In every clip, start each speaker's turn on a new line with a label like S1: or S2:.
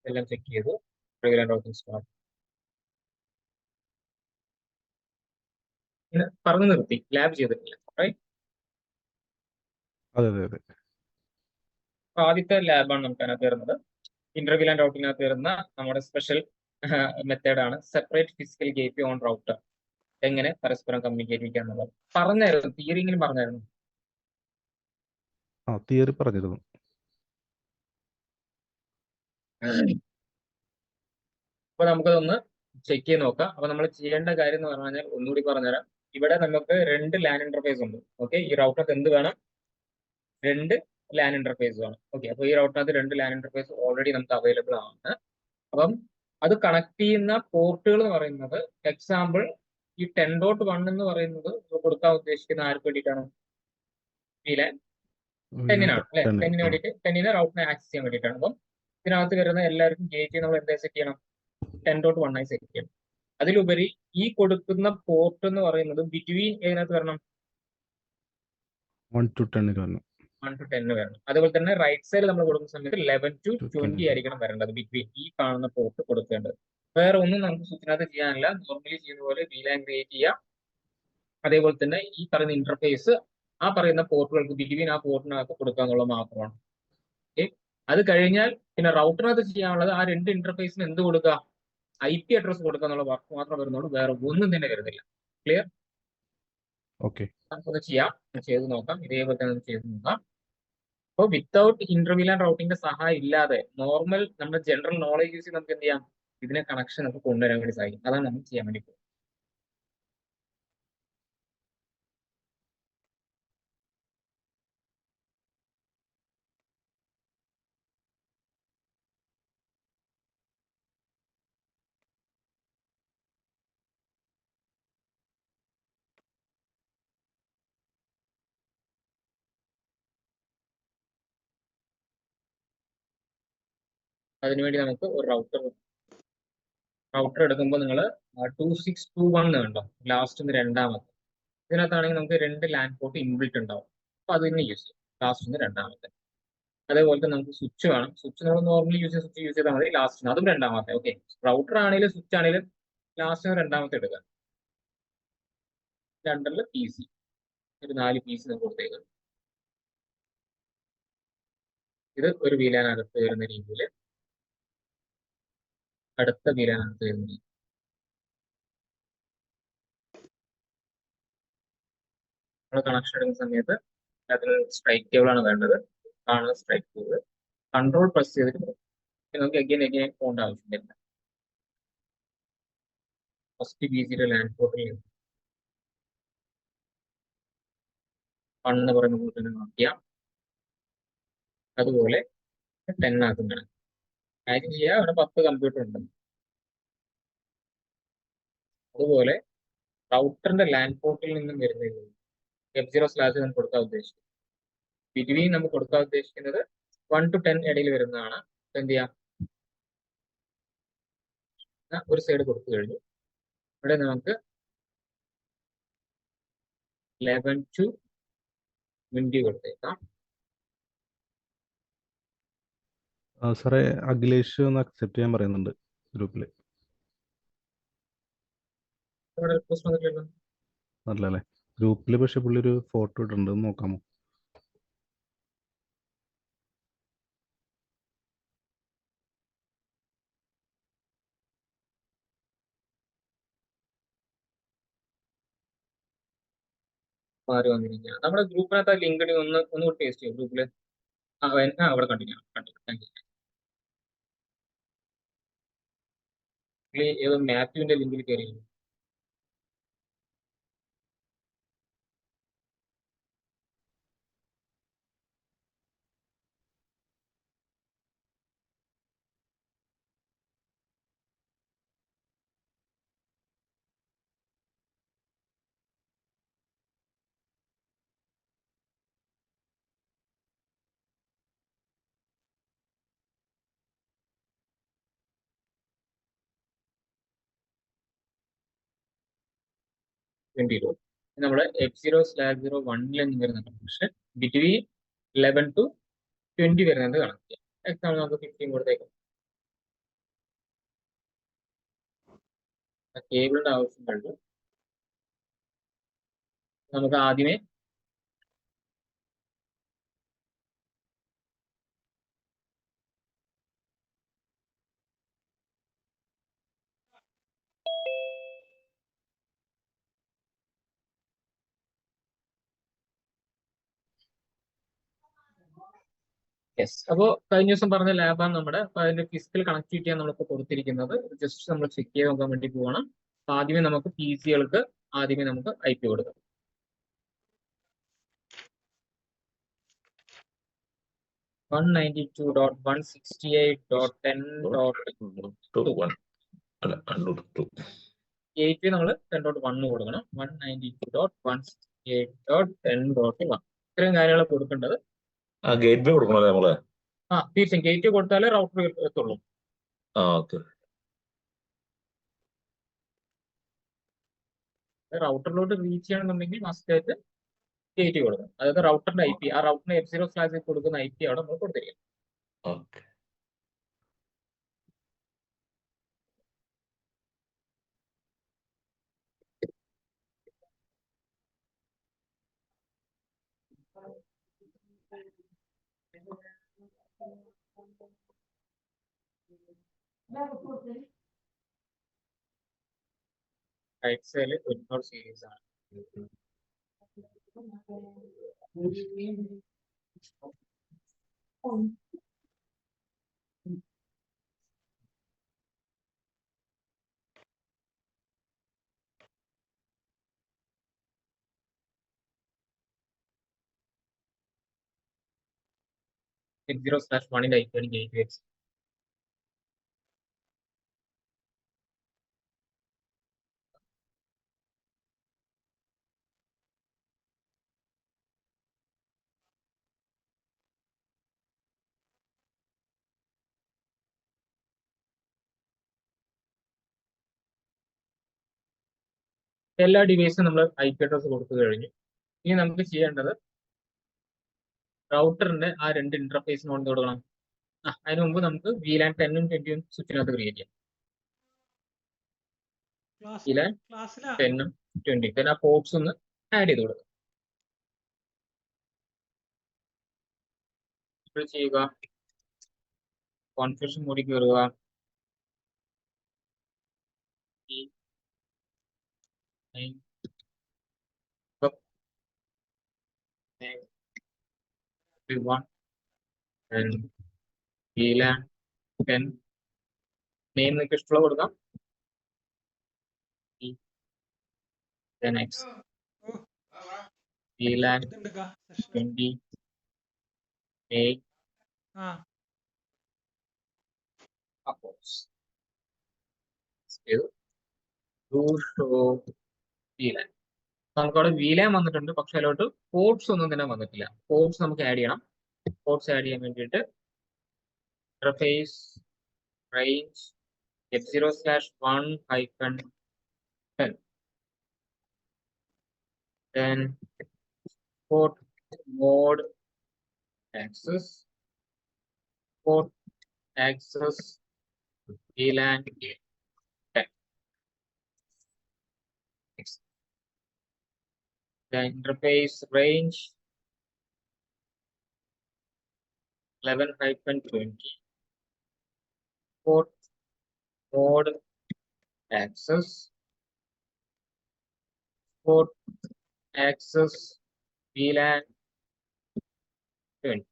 S1: എല്ലാം ചെക്ക് ചെയ്തു. Regular routing start പറഞ്ഞു നിർത്തി. ലാബ് ചെയ്തിട്ടില്ല, റൈറ്റ്?
S2: അതെ അതെ അതെ.
S1: അപ്പൊ ആദ്യത്തെ ലാബാണ് നമുക്ക് അതിനകത്ത് വരുന്നത്. ഇന്റർവ്യൂ ആൻഡ് റൗട്ടിനകത്ത് വരുന്ന നമ്മുടെ സ്പെഷ്യൽ മെത്തേഡാണ് separate physical gate on router. എങ്ങനെ പരസ്പരം കമ്മ്യൂണിക്കേറ്റ് ചെയ്യാൻ എന്നുള്ളത് പറഞ്ഞായിരുന്നു. തിയറിയെങ്കിലും പറഞ്ഞായിരുന്നു.
S2: തിയറി പറഞ്ഞിരുന്നു.
S1: അപ്പൊ നമുക്കതൊന്ന് ചെക്ക് ചെയ്ത് നോക്കാം. അപ്പൊ നമ്മൾ ചെയ്യേണ്ട കാര്യം എന്ന് പറഞ്ഞാൽ ഒന്നുകൂടി പറഞ്ഞുതരാം. ഇവിടെ നമുക്ക് രണ്ട് ലാൻ ഇന്റർഫേസ് ഉണ്ട്. ഓക്കെ, ഈ റൗട്ടർക്ക് എന്ത് വേണം? രണ്ട് ലാൻ ഇന്റർഫേസ് വേണം. ഓക്കെ, അപ്പൊ ഈ റൗട്ടറിനകത്ത് രണ്ട് ലാൻ ഇന്റർഫേസ് ഓൾറെഡി നമുക്ക് അവൈലബിൾ ആണ്. അപ്പം അത് കണക്ട് ചെയ്യുന്ന പോർട്ടുകൾ എന്ന് പറയുന്നത്, എക്സാമ്പിൾ ഈ 10.1 എന്ന് പറയുന്നത് കൊടുക്കാൻ ഉദ്ദേശിക്കുന്ന ആർക്ക് വേണ്ടിയിട്ടാണ്? ഈ ലാൻ 10-നാണ് അല്ലെ? 10-ന് വേണ്ടിയിട്ട്, 10-ന് റൗട്ടിനെ ആക്സസ് ചെയ്യാൻ വേണ്ടിയിട്ടാണ്. അപ്പം ഇതിനകത്ത് വരുന്ന എല്ലാവർക്കും ഗേറ്റ് നമ്മൾ എന്താ സെറ്റ് ചെയ്യണം? 10.1 ആയി സെറ്റ് ചെയ്യണം. അതിലുപരി ഈ കൊടുക്കുന്ന പോർട്ട് എന്ന് പറയുന്നത് ബിറ്റ്വീൻ ഏതിനകത്ത് വരണം?
S2: 1 to 10 വരണം.
S1: 1 to 10 വരണം. അതുപോലെ തന്നെ റൈറ്റ് സൈഡ് നമ്മൾ കൊടുക്കുന്ന സമയത്ത് 11 to 20 ആയിരിക്കണം വരേണ്ടത്. ബിറ്റ്വീൻ ഈ കാണുന്ന പോർട്ട് കൊടുക്കേണ്ടത്. വേറെ ഒന്നും നമുക്ക് സ്വിച്ചിനകത്ത് ചെയ്യാനില്ല. നോർമലി ചെയ്യുന്ന പോലെ VLAN ക്രിയേറ്റ് ചെയ്യാം. അതേപോലെ തന്നെ ഈ പറയുന്ന ഇന്റർഫേസ് ആ പറയുന്ന പോർട്ടുകൾക്ക് ബിറ്റ്വീൻ ആ പോർട്ടിനകത്ത് കൊടുക്കുക എന്നുള്ളത് മാത്രമാണ്. ഓക്കെ, അത് കഴിഞ്ഞാൽ പിന്നെ റൗട്ടറിനകത്ത് ചെയ്യാനുള്ളത് ആ രണ്ട് ഇന്റർഫേസിന് എന്ത് കൊടുക്കുക? IP അഡ്രസ് കൊടുക്കുക എന്നുള്ള വർക്ക് മാത്രം വരുന്നുള്ളൂ. വേറെ ഒന്നും തന്നെ വരുന്നില്ല. ക്ലിയർ?
S2: ഓക്കെ,
S1: നമുക്കൊന്ന് ചെയ്യാം, ചെയ്ത് നോക്കാം. ഇതേപോലെ തന്നെ ചെയ്ത് നോക്കാം. അപ്പോൾ വിത്തൗട്ട് ഇന്റർവ്യൂ ആൻഡ് റൗട്ടിന്റെ സഹായം ഇല്ലാതെ നോർമൽ നമ്മുടെ ജനറൽ നോളേജ് യൂസ് നമുക്ക് എന്ത് ചെയ്യാം? ഇതിനെ കണക്ഷൻ നമുക്ക് കൊണ്ടുവരാൻ വേണ്ടി സാധിക്കും. അതാണ് നമുക്ക് ചെയ്യാൻ വേണ്ടി പോകുന്നത്. അതിനുവേണ്ടി നമുക്ക് ഒരു റൗട്ടർ എടുക്കുമ്പോൾ നിങ്ങൾ 2621 കണ്ടോ? ലാസ്റ്റ് രണ്ടാമത്തെ. ഇതിനകത്താണെങ്കിൽ നമുക്ക് രണ്ട് ലാൻഡ് പോർട്ട് ഇൻബിൽറ്റ് ഉണ്ടാവും. അപ്പൊ അതിന് യൂസ് ചെയ്യും. ലാസ്റ്റ് രണ്ടാമത്തെ. അതേപോലെ തന്നെ നമുക്ക് സ്വിച്ച് വേണം. സ്വിച്ച് നമ്മൾ നോർമലി സ്വിച്ച് യൂസ് ചെയ്താൽ മതി. ലാസ്റ്റ് അതും രണ്ടാമത്തെ. ഓക്കെ, റൗട്ടർ ആണെങ്കിലും സ്വിച്ച് ആണെങ്കിലും ലാസ്റ്റ് രണ്ടാമത്തെ എടുക്കുക. രണ്ടെണ്ണം PC, ഒരു 4 PC നമുക്ക് കൊടുത്തേക്കാം. ഇത് ഒരു വീലാനകത്ത് വരുന്ന രീതിയിൽ, അടുത്ത വീലാനകത്ത് വരുന്ന രീതി. നമ്മൾ കണക്ഷൻ എടുക്കുന്ന സമയത്ത് അതിന് സ്ട്രൈക്ക് കേബിൾ ആണ് വേണ്ടത്. കാണുന്ന സ്ട്രൈക്ക് കേബിൾ കൺട്രോൾ പ്രസ് ചെയ്തിട്ട് നമുക്ക് എഗെയിൻ പോകേണ്ട ആവശ്യമില്ല. ഫസ്റ്റ് BCയുടെ ലാൻഡ് പോർട്ടിൽ 1 എന്ന് പറയുന്ന പോർട്ട് കണക്ട് ചെയ്യാം. അതുപോലെ 10 ആക്കുന്നതാണ്. കാര്യം ചെയ്യുക, അവിടെ 10 കമ്പ്യൂട്ടർ ഉണ്ട്. അതുപോലെ റൗട്ടറിന്റെ ലാൻഡ് പോർട്ടിൽ നിന്നും വരുന്നത് F0/ നമുക്ക് കൊടുക്കാൻ ഉദ്ദേശിക്കുന്നത്, ബിറ്റ്വീൻ നമുക്ക് കൊടുക്കാൻ ഉദ്ദേശിക്കുന്നത് 1 to 10 ഇടയിൽ വരുന്നതാണ്. എന്ത് ചെയ്യാം? ഒരു സൈഡ് കൊടുത്തു കഴിഞ്ഞു. ഇവിടെ നമുക്ക് 11 to 20 കൊടുത്തേക്കാം.
S2: സാറേ, അഖിലേഷ് ഒന്ന് അക്സെപ്റ്റ് ചെയ്യാൻ പറയുന്നുണ്ട് ഗ്രൂപ്പിൽ.
S1: ഇവിടെ റിക്വസ്റ്റ് വന്നിട്ടില്ലല്ലോ.
S2: നല്ലല്ലേ? ഗ്രൂപ്പിൽ പക്ഷെ പുള്ളി ഒരു ഫോട്ടോ ഇട്ടിട്ടുണ്ട്, നോക്കാമോ?
S1: ആര് വന്നിരിക്കുക? നമ്മുടെ ഗ്രൂപ്പിനകത്ത് ലിങ്ക് ഒന്നുകൂടി പേസ്റ്റ് ചെയ്യും ഗ്രൂപ്പിൽ. അവിടെ കണ്ടിന്യൂ. Thank you. ഏതോ മാത്യുവിന്റെ ലിങ്കിൽ കയറി. നമ്മൾ F0/01 എന്ന് വരുന്ന കണക്ഷൻ ബിറ്റ്വീൻ 11 to 20 വരുന്നത് കണക്ട് ചെയ്യാം. എക്സാമ്പിൾ നമുക്ക് 15 കൊടുത്തേക്കാം. കേബിളിന്റെ ആവശ്യമുണ്ട്. നമുക്ക് ആദ്യമേ യെസ്. അപ്പോൾ കഴിഞ്ഞ ദിവസം പറഞ്ഞ ലാബാണ് നമ്മുടെ. അപ്പൊ അതിന്റെ ഫിസിക്കൽ കണക്ടിവിറ്റിയാണ് നമ്മളിപ്പോൾ കൊടുത്തിരിക്കുന്നത്. ജസ്റ്റ് നമ്മൾ ചെക്ക് ചെയ്ത് നോക്കാൻ വേണ്ടി പോകണം. അപ്പൊ ആദ്യമേ നമുക്ക് PC-കൾക്ക് ആദ്യമേ നമുക്ക് IP കൊടുക്കാം. One 192.168.10.2 ഗേറ്റ് നമ്മൾ 10.1 കൊടുക്കണം. 192.168.10.1 ഇത്രയും കാര്യങ്ങൾ കൊടുക്കേണ്ടത്.
S3: ഗേറ്റ് വേ കൊടുക്കണല്ലേ നമ്മള്?
S1: തീർച്ചയായും ഗേറ്റ് കൊടുത്താലേ റൗട്ടർ എത്തുള്ളൂ. റൗട്ടറിലോട്ട് റീച്ച് ചെയ്യണമെന്നുണ്ടെങ്കിൽ മസ്റ്റ് ആയിട്ട് ഗേറ്റ് കൊടുക്കണം. അതായത് റൗട്ടറിന്റെ IP, ആ റൗട്ടറിന്റെ F0/6 കൊടുക്കുന്ന IP അവിടെ നമ്മൾ കൊടുത്തിരിക്കും. റൈറ്റ് സൈഡിൽ ഒരുപാട് സീരീസ് ആണ്. F0/1 IP ആണ് ഗേറ്റ് വേ. എല്ലാ ഡിവൈസും നമ്മൾ IP അഡ്രസ് കൊടുത്തു കഴിഞ്ഞു. ഇനി നമുക്ക് ചെയ്യേണ്ടത് റൗട്ടറിന്റെ ആ രണ്ട് ഇന്റർഫേസിന് കൊണ്ട് കൊടുക്കണം. അതിന് മുമ്പ് നമുക്ക് VLAN 10-ഉം 20-ഉം സ്വിച്ചിനകത്ത് ക്രിയേറ്റ് ചെയ്യാം. VLAN 10-ഉം 20-ഉം പിന്നെ ആ പോർട്സ് ഒന്ന് ആഡ് ചെയ്ത് കൊടുക്കുക. ചെയ്യുക, കോൺഫിഗറേഷൻ മോഡിൽ കയറുക, VLAN 10 നെയിം നിങ്ങൾക്ക് ഇഷ്ടമുള്ള കൊടുക്കാം. Next VLAN 20 upwards. VLAN നമുക്കവിടെ VLAN വന്നിട്ടുണ്ട്, പക്ഷെ അതിലോട്ട് പോർട്സ് ഒന്നും തന്നെ വന്നിട്ടില്ല. പോർട്സ് നമുക്ക് ആഡ് ചെയ്യണം. പോർട്സ് ആഡ് ചെയ്യാൻ വേണ്ടിയിട്ട് interface range F0/1-10, then port mode access, port access VLAN 10. Next. The interface range 11-20, port mode access, port access VLAN 20.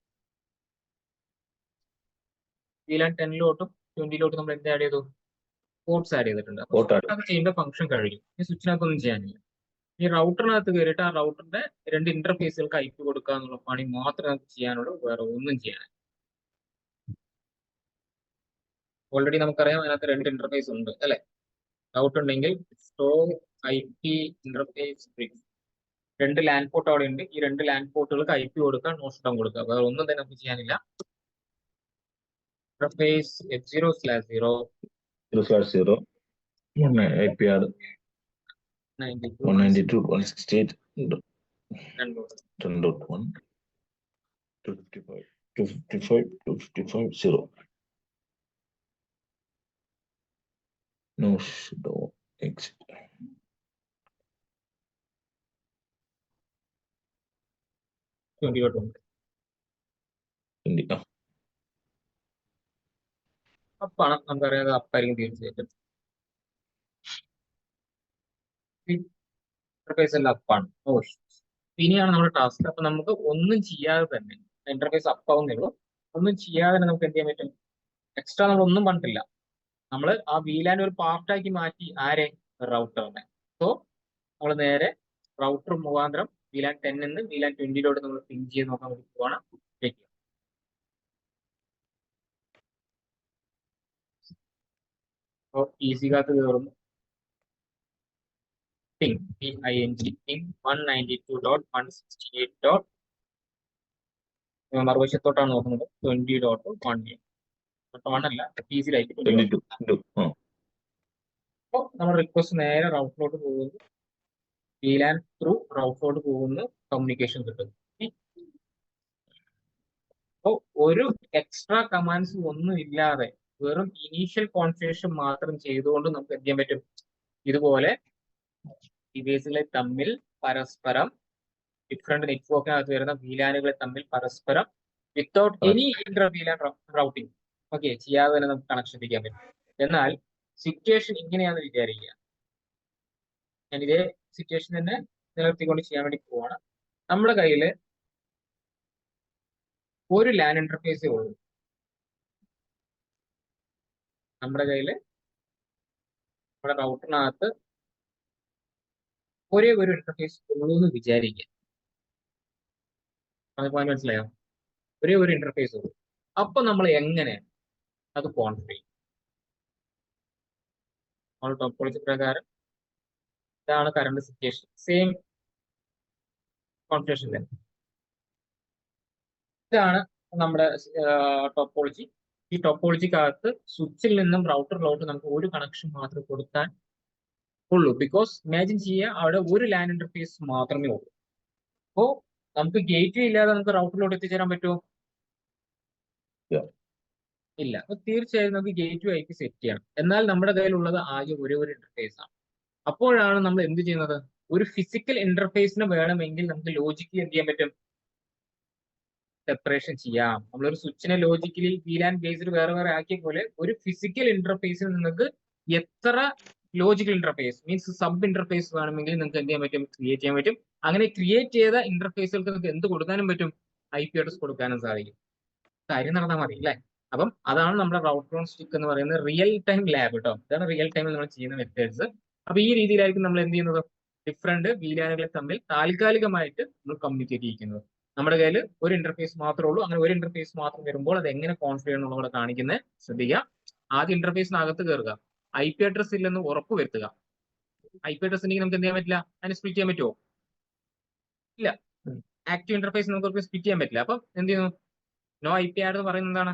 S1: VLAN 10-ലോട്ടും 20-ലോട്ടും നമ്മൾ എന്ത് ആഡ് ചെയ്തു? പോർട്സ് ആഡ് ചെയ്തിട്ടുണ്ട്. അത് ചെയ്യുന്ന ഫംഗ്ഷൻ കഴിഞ്ഞു. ഈ സ്വിച്ചിനകത്തൊന്നും ചെയ്യാനില്ല. ഈ റൗട്ടറിനകത്ത് കയറിയിട്ട് ആ റൗട്ടറിന്റെ രണ്ട് ഇന്റർഫേസുകൾക്ക് IP കൊടുക്കുക എന്നുള്ള പണി മാത്രമേ നമുക്ക് ചെയ്യാനുള്ളൂ, വേറെ ഒന്നും ചെയ്യാൻ. ഓൾറെഡി നമുക്കറിയാം അതിനകത്ത് രണ്ട് ഇന്റർഫേസ് ഉണ്ട് അല്ലെ? ഡൗട്ട് ഉണ്ടെങ്കിൽ IP ഇന്റർഫേസ് രണ്ട് ലാൻഡ് പോർട്ട് അവിടെ ഉണ്ട്. ഈ രണ്ട് ലാൻഡ് പോർട്ടുകൾക്ക് IP കൊടുക്കുക, നോഷ് കൊടുക്കുക, വേറെ ഒന്നും തന്നെ നമുക്ക് ചെയ്യാനില്ല. ഇന്റർഫേസ് F0/0
S3: IP ആണ് 192.168.10.1 255.0. No show
S1: 20.1
S3: 20.
S1: അപ്പാണ് നമുക്കറിയാതെ അപ്പായിരിക്കും തീർച്ചയായിട്ടും. ഇന്റർഫേസ് എല്ലാം അപ്പാണ്. ഇനിയാണ് നമ്മുടെ ടാസ്ക്. അപ്പൊ നമുക്ക് ഒന്നും ചെയ്യാതെ തന്നെ ഇന്റർഫേസ് അപ്പാവുന്നേ ഉള്ളൂ. ഒന്നും ചെയ്യാതെ തന്നെ നമുക്ക് എന്ത് ചെയ്യാൻ പറ്റും? എക്സ്ട്രാ നമ്മൾ ഒന്നും പറഞ്ഞിട്ടില്ല. നമ്മൾ ആ VLAN ഒരു പാർട്ടാക്കി മാറ്റി ആരെ? റൗട്ടറിനെ. സോ നമ്മൾ നേരെ റൗട്ടർ മുഖാന്തരം VLAN 10 നിന്ന് VLAN 20 നമ്മൾ പിങ് ചെയ്ത് നോക്കാൻ വേണ്ടി പോവാണ്. അപ്പോൾ ഈസിക്കകത്ത് കയറുന്നു. Ping ping 192.168. മറുവശത്തോട്ടാണ് നോക്കുന്നത്. 20.1 അല്ല ഈസിയിലായിട്ട്.
S3: 22.
S1: അപ്പോൾ നമ്മൾ റിക്വസ്റ്റ് നേരെ റൗട്ടിലോട്ട് പോകുന്നു. VLAN ത്രൂ റൗട്ടിലോട്ട് പോകുന്നു. കമ്മ്യൂണിക്കേഷൻ കിട്ടും. അപ്പോൾ ഒരു എക്സ്ട്രാ കമാൻഡ്സ് ഒന്നും ഇല്ലാതെ വെറും ഇനീഷ്യൽ കോൺഫിഗറേഷൻ മാത്രം ചെയ്തുകൊണ്ട് നമുക്ക് എന്ത് ചെയ്യാൻ പറ്റും? ഇതുപോലെ ഡിവൈസുകളെ തമ്മിൽ പരസ്പരം ഡിഫറെന്റ് നെറ്റ്വർക്കിനകത്ത് വരുന്ന VLANകളെ തമ്മിൽ പരസ്പരം without any Inter VLAN routing ചെയ്യാതെ തന്നെ നമുക്ക് കണക്ഷൻ എത്തിക്കാൻ പറ്റും. എന്നാൽ സിറ്റുവേഷൻ ഇങ്ങനെയാണെന്ന് വിചാരിക്കുക. ഞാൻ ഇതേ സിറ്റുവേഷൻ തന്നെ നിലനിർത്തിക്കൊണ്ട് ചെയ്യാൻ വേണ്ടി പോവാണ്. നമ്മുടെ കയ്യിൽ ഒരു LAN ഇന്റർഫേസേ ഉള്ളൂ. നമ്മുടെ കയ്യിൽ നമ്മുടെ റൗട്ടറിനകത്ത് ഒരേ ഒരു ഇന്റർഫേസ് ഉള്ളൂ എന്ന് വിചാരിക്കുക. അത് പോയിന്റ് മനസ്സിലായോ? ഒരേ ഒരു ഇന്റർഫേസ് ഉള്ളൂ. അപ്പൊ നമ്മൾ എങ്ങനെ അത് കോൺഫിഗർ ചെയ്യും? നമ്മൾ ടോപ്പോളജി പ്രകാരം ഇതാണ് കറണ്ട് സിറ്റുവേഷൻ. സെയിം കോൺഫിഗറേഷൻ തന്നെ. ഇതാണ് നമ്മുടെ ടോപ്പോളജി. ഈ ടോപ്പോളജിക്കകത്ത് സ്വിച്ചിൽ നിന്നും റൗട്ടറിലോട്ട് നമുക്ക് ഒരു കണക്ഷൻ മാത്രം കൊടുക്കാൻ ഉള്ളൂ. ബിക്കോസ് ഇമാജിൻ ചെയ്യുക, അവിടെ ഒരു LAN ഇന്റർഫേസ് മാത്രമേ ഉള്ളൂ. അപ്പോ നമുക്ക് ഗേറ്റ് ഇല്ലാതെ നമുക്ക് റൗട്ടറിലോട്ട് എത്തിച്ചേരാൻ പറ്റുമോ? ഇല്ല. അപ്പൊ തീർച്ചയായും നമുക്ക് ഗേറ്റ് IP സെറ്റ് ചെയ്യണം. എന്നാൽ നമ്മുടെ കയ്യിലുള്ളത് ആകെ ഒരേ ഒരു ഇന്റർഫേസ് ആണ്. അപ്പോഴാണ് നമ്മൾ എന്ത് ചെയ്യുന്നത്? ഒരു ഫിസിക്കൽ ഇന്റർഫേസിന് വേണമെങ്കിൽ നമുക്ക് ലോജിക്കലി എന്ത് ചെയ്യാൻ പറ്റും? സെപ്പറേഷൻ ചെയ്യാം. നമ്മളൊരു സ്വിച്ചിനെ ലോജിക്കലി VLAN ബേസ്ഡ് വേറെ വേറെ ആക്കിയ പോലെ ഒരു ഫിസിക്കൽ ഇന്റർഫേസിൽ നിങ്ങൾക്ക് എത്ര logical interface means sub interface വേണമെങ്കിൽ നിങ്ങൾക്ക് എന്ത് ചെയ്യാൻ പറ്റും? ക്രിയേറ്റ് ചെയ്യാൻ പറ്റും. അങ്ങനെ ക്രിയേറ്റ് ചെയ്ത ഇന്റർഫേസുകൾക്ക് നിങ്ങൾക്ക് എന്ത് കൊടുക്കാനും പറ്റും? IP അഡ്രസ് കൊടുക്കാനും സാധിക്കും. കാര്യം നടന്നാൽ മതി അല്ലേ? അപ്പം അതാണ് നമ്മുടെ റൗട്ടർ ഓൺ സ്റ്റിക്ക് എന്ന് പറയുന്നത് റിയൽ ടൈം ലാബ് കേട്ടോ. ഇതാണ് റിയൽ ടൈമിൽ നമ്മൾ ചെയ്യുന്ന മെത്തേഡ്സ്. അപ്പൊ ഈ രീതിയിലായിരിക്കും നമ്മൾ എന്ത് ചെയ്യുന്നത്? ഡിഫറെന്റ് VLANകളെ തമ്മിൽ താൽക്കാലികമായിട്ട് നമ്മൾ കമ്മ്യൂണിക്കേറ്റ് ചെയ്യിക്കുന്നത്. നമ്മുടെ കയ്യിൽ ഒരു ഇന്റർഫേസ് മാത്രമേ ഉള്ളൂ. അങ്ങനെ ഒരു ഇന്റർഫേസ് മാത്രം വരുമ്പോൾ അത് എങ്ങനെ കോൺഫിഗർ ചെയ്യണം എന്നുള്ളത് കാണിക്കുന്നത് ശ്രദ്ധിക്കുക. ആദ്യം ഇന്റർഫേസിനകത്ത് കയറുക. IP അഡ്രസ് ഇല്ലെന്ന് ഉറപ്പ് വരുത്തുക. IP അഡ്രസ് ഉണ്ടെങ്കിൽ നമുക്ക് എന്ത് ചെയ്യാൻ പറ്റില്ല? അതിനെ സ്പ്ലിറ്റ് ചെയ്യാൻ പറ്റുമോ? ഇല്ല. ആക്റ്റീവ് ഇന്റർഫേസ് നമുക്ക് സ്പ്ലിറ്റ് ചെയ്യാൻ പറ്റില്ല. അപ്പം എന്ത് ചെയ്യുന്നു? നോ IP ആഡ് എന്ന് പറയുന്നത് എന്താണ്?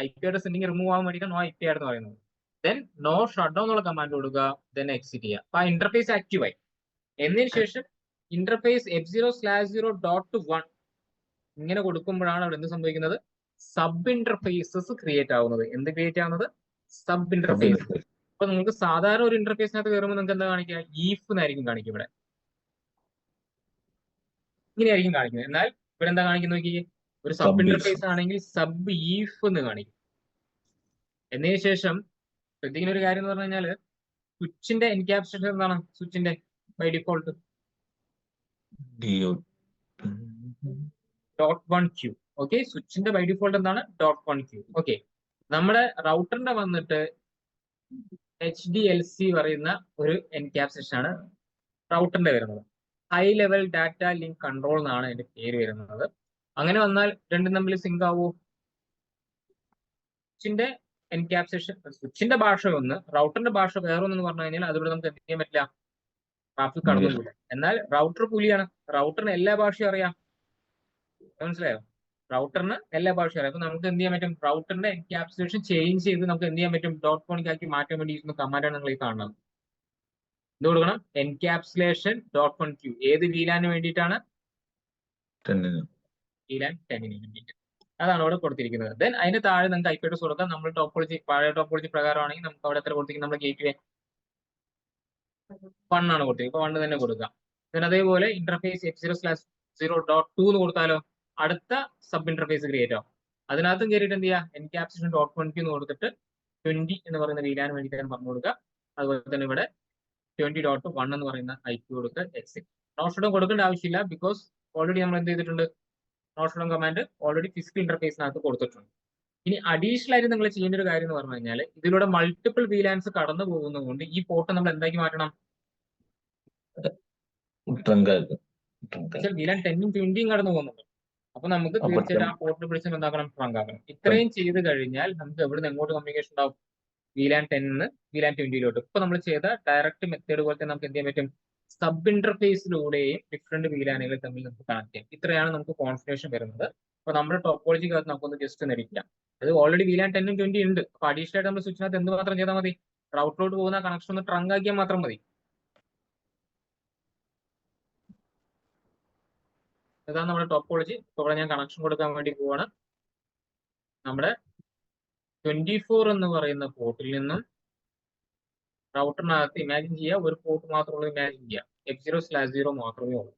S1: IP അഡ്രസ് ഉണ്ടെങ്കിൽ റിമൂവ് ആവാൻ വേണ്ടിയിട്ട് നോ IP ആഡ് എന്ന് പറയുന്നത്. ദെൻ നോ ഷട്ട് ഡൗൺ എന്നുള്ള കമാൻഡ് കൊടുക്കുക. ദെൻ എക്സിറ്റ് ചെയ്യുക. അപ്പൊ ആ ഇന്റർഫേസ് ആക്റ്റീവ് ആയി. എന്നതിന് ശേഷം ഇന്റർഫേസ് F0/0.1 ഇങ്ങനെ കൊടുക്കുമ്പോഴാണ് അവിടെ എന്ത് സംഭവിക്കുന്നത്? സബ് ഇന്റർഫേസസ് ക്രിയേറ്റ് ആവുന്നത്. എന്ത് ക്രിയേറ്റ് ആവുന്നത്? Sub interface. അപ്പൊ നിങ്ങൾക്ക് സാധാരണ ഒരു ഇന്റർഫേസിനകത്ത് കയറുമ്പോൾ നിങ്ങൾക്ക് എന്താ കാണിക്കുക? ഈഫ് എന്നായിരിക്കും കാണിക്കും. ഇവിടെ ഇങ്ങനെയായിരിക്കും കാണിക്കുന്നത്. എന്നാൽ ഇവിടെ എന്താ കാണിക്കുന്നത് നോക്കിയേ? ഒരു സബ് ഇന്റർഫേസ് ആണെങ്കിൽ സബ് ഈഫ് എന്ന് കാണിക്കും. എന്നതിന് ശേഷം ശ്രദ്ധിക്കുന്ന ഒരു കാര്യം എന്ന് പറഞ്ഞു കഴിഞ്ഞാൽ സ്വിച്ചിന്റെ എൻക്യാപ്സുലേഷൻ എന്താണ്? സ്വിച്ചിന്റെ ബൈ ഡിഫോൾട്ട് .1Q. ഓക്കെ, സ്വിച്ചിന്റെ ബൈ ഡിഫോൾട്ട് എന്താണ്? .1Q. ഓക്കെ, നമ്മുടെ റൗട്ടറിന്റെ വന്നിട്ട് HDLC പറയുന്ന ഒരു എൻക്യാപ്സുലേഷൻ ആണ് റൗട്ടറിന്റെ വരുന്നത്. High level data link control എന്നാണ് അതിന്റെ പേര് വരുന്നത്. അങ്ങനെ വന്നാൽ രണ്ടും തമ്മിൽ സിങ്ക് ആവോ? സ്വിച്ചിന്റെ എൻക്യാപ്സുലേഷൻ സ്വിച്ചിന്റെ ഭാഷ ഒന്ന്, റൗട്ടറിന്റെ ഭാഷ വേറെ ഒന്നെന്ന് പറഞ്ഞു കഴിഞ്ഞാൽ അതിവിടെ നമുക്ക് എന്ത് ചെയ്യാൻ പറ്റില്ല? ട്രാഫിക് കടന്നുകൂടാ. എന്നാൽ റൗട്ടർ പുലിയാണ്. റൗട്ടറിന് എല്ലാ ഭാഷയും അറിയാം. മനസ്സിലായോ? റൗട്ടറിന് എല്ലാ ഭാഷയും അറിയാം. അപ്പൊ നമുക്ക് എന്ത് ചെയ്യാൻ പറ്റും? റൗട്ടറിന്റെ എൻക്യാപ്സുലേഷൻ ചേഞ്ച് ചെയ്ത് നമുക്ക് എന്ത് ചെയ്യാൻ പറ്റും? .1 മാറ്റാൻ വേണ്ടി യൂസ് കമാൻഡാണ് നിങ്ങൾ ഈ കാണുന്നത്. എന്ത് കൊടുക്കണം? Encapsulation .1Q. ഏത് VLAN വേണ്ടിയിട്ടാണ്? VLAN 10 വേണ്ടിയിട്ട്. അതാണ് അവിടെ കൊടുത്തിരിക്കുന്നത്. ദെൻ അതിന്റെ താഴെ നിങ്ങൾക്ക് IP അഡ്രസ് കൊടുക്കാം. നമ്മൾ ടോപ്പോളജി പഴയ ടോപ്പോളജി പ്രകാരമാണെങ്കിൽ നമുക്ക് അവിടെ എത്ര കൊടുത്തിരിക്കും? നമ്മുടെ ഗേറ്റ് വേ 1 ആണ് കൊടുത്തിരിക്കുന്നത്. ഇപ്പൊ 1 തന്നെ കൊടുക്കാം. ദെൻ അതേപോലെ ഇന്റർഫേസ് F0/0.2 എന്ന് കൊടുത്താലോ? അടുത്ത സബ് ഇന്റർഫേസ് ക്രിയേറ്റ് ആവും. അതിനകത്തും കയറിയിട്ട് എന്ത് ചെയ്യുക, എൻക്യാപ്സുലേഷൻ ഡോട്ട് 20 എന്ന് കൊടുത്തിട്ട് 20 എന്ന് പറയുന്ന വീലാൻ വേണ്ടി തന്നെ പറഞ്ഞു കൊടുക്കുക. അതുപോലെ തന്നെ ഇവിടെ 20.1 എന്ന് പറയുന്ന IP കൊടുക്കുക, എക്സിറ്റ്. നോട്ട് ഷട്ട് ഡൗൺ കൊടുക്കേണ്ട ആവശ്യമില്ല, ബിക്കോസ് ഓൾറെഡി നമ്മൾ എന്ത് ചെയ്തിട്ടുണ്ട്, not shut down command already physical ഇന്റർഫേസിനകത്ത് കൊടുത്തിട്ടുണ്ട്. ഇനി അഡീഷണൽ ആയിട്ട് നിങ്ങൾ ചെയ്യേണ്ട ഒരു കാര്യം എന്ന് പറഞ്ഞു കഴിഞ്ഞാൽ, ഇതിലൂടെ മൾട്ടിപ്പിൾ വീലാൻസ് കടന്നു പോകുന്നതുകൊണ്ട് ഈ പോർട്ട് നമ്മൾ എന്താക്കി മാറ്റണം, വീലാൻ 10ഉം 20ഉം കടന്നു പോകുന്നുണ്ട്. അപ്പൊ നമുക്ക് തീർച്ചയായിട്ടും ആ പോർട്ട് പിടിച്ച് എന്താക്കണം, ട്രങ്ക് ആക്കണം. ഇത്രയും ചെയ്ത് കഴിഞ്ഞാൽ നമുക്ക് എവിടെ നിന്ന് എങ്ങോട്ട് കമ്മ്യൂണിക്കേഷൻ ഉണ്ടാവും, VLAN 10 VLAN 20 ഇപ്പൊ നമ്മൾ ചെയ്ത ഡയറക്റ്റ് മെത്തേഡ് പോലെ തന്നെ നമുക്ക് എന്ത് ചെയ്യാൻ പറ്റും, സബ് ഇന്റർഫേസിലൂടെയും ഡിഫറെന്റ് വീലാനുകൾ തമ്മിൽ നമുക്ക് കണക്ട് ചെയ്യാം. ഇത്രയാണ് നമുക്ക് കോൺഫിഗറേഷൻ വരുന്നത്. അപ്പൊ നമ്മുടെ ടോപ്പോളജിക്കകത്ത് നമുക്കൊന്ന് ജസ്റ്റ് ഒന്ന് ഇരിക്കാം. അത് ഓൾറെഡി VLAN 10ഉം 20 ഉണ്ട്. അപ്പൊ അഡീഷണൽ ആയിട്ട് നമ്മൾ സ്വിച്ചിനകത്ത് എന്ത് മാത്രം ചെയ്താൽ മതി, റൗട്ടിലോട്ട് പോകുന്ന കണക്ഷൻ ഒന്ന് ട്രങ്ക് ആക്കിയാൽ മാത്രം മതി. ഇതാണ് നമ്മുടെ ടോപ്പോളജി. ഇവിടെ ഞാൻ കണക്ഷൻ കൊടുക്കാൻ വേണ്ടി പോവാണ്. നമ്മുടെ 24 എന്ന് പറയുന്ന പോർട്ടിൽ നിന്നും റൗട്ടറിനകത്ത് ഇമാജിൻ ചെയ്യുക, ഒരു പോർട്ട് മാത്രമുള്ള ഇമാജിൻ ചെയ്യുക, F0/0 മാത്രമേ ഉള്ളൂ.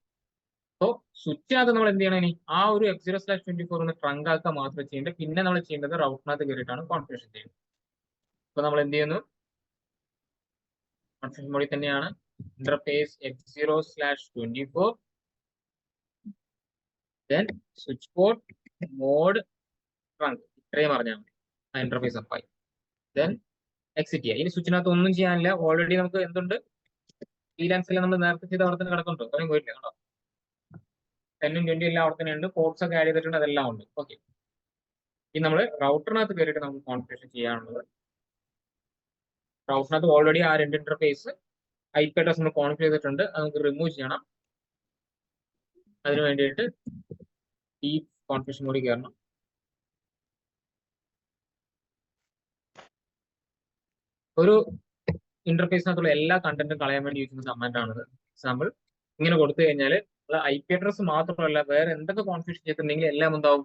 S1: സോ സ്വിച്ചിനകത്ത് നമ്മൾ എന്ത് ചെയ്യണം, ഇനി ആ ഒരു F0/24 ഒന്ന് ട്രങ്ക് ആക്കുക മാത്രമേ ചെയ്യേണ്ടത്. പിന്നെ നമ്മൾ ചെയ്യേണ്ടത് റൗട്ടിനകത്ത് കയറിയിട്ടാണ് കോൺഫിഗറേഷൻ ചെയ്യുന്നത്. ഇപ്പൊ നമ്മൾ എന്ത് ചെയ്യുന്നു, കോൺഫിഗറേഷൻ മോഡിൽ തന്നെയാണ്, interface F0/24, then switch port mode trunk, ഇത്രയും പറഞ്ഞാൽ മതി. ആ ഇന്റർഫേസ് അപ്പായി ദെൻ എക്സിറ്റ് ചെയ്യുക. ഇനി സ്വിച്ചിനകത്ത് ഒന്നും ചെയ്യാനില്ല, ഓൾറെഡി നമുക്ക് എന്തുണ്ട്, VLANs എല്ലാം നമ്മൾ നേരത്തെ ചെയ്ത് അവിടെ തന്നെ കിടക്കുന്നുണ്ടോ, അത്രയും പോയിട്ടില്ല കേട്ടോ. 10ഉം 20 എല്ലാം അവിടെ തന്നെ ഉണ്ട്, പോർട്സ് ഒക്കെ ആഡ് ചെയ്തിട്ടുണ്ട്, അതെല്ലാം ഉണ്ട്. ഓക്കെ, ഇനി നമ്മൾ റൗട്ടറിനകത്ത് കയറിയിട്ട് നമുക്ക് കോൺഫിഗറേഷൻ ചെയ്യാനുള്ളത്, റൗട്ടറിനകത്ത് ഓൾറെഡി ആ രണ്ട് ഇന്റർഫേസ് IP അഡ്രസ് നമ്മൾ കോൺഫിഗർ ചെയ്തിട്ടുണ്ട്, അത് നമുക്ക് റിമൂവ് ചെയ്യണം. അതിന് വേണ്ടിയിട്ട് ഈ കോൺഫിഗറേഷൻ മോഡിൽ കയറണം. ഒരു ഇന്റർഫേസിനകത്തുള്ള എല്ലാ കണ്ടന്റും കളയാൻ വേണ്ടി യൂസ് ചെയ്യുന്ന കമാൻഡ് ആണിത്. എക്സാമ്പിൾ ഇങ്ങനെ കൊടുത്തു കഴിഞ്ഞാൽ IP അഡ്രസ് മാത്രമല്ല വേറെ എന്തൊക്കെ കോൺഫിഗറേഷൻ ചെയ്തിട്ടുണ്ടെങ്കിൽ എല്ലാം എന്താവും,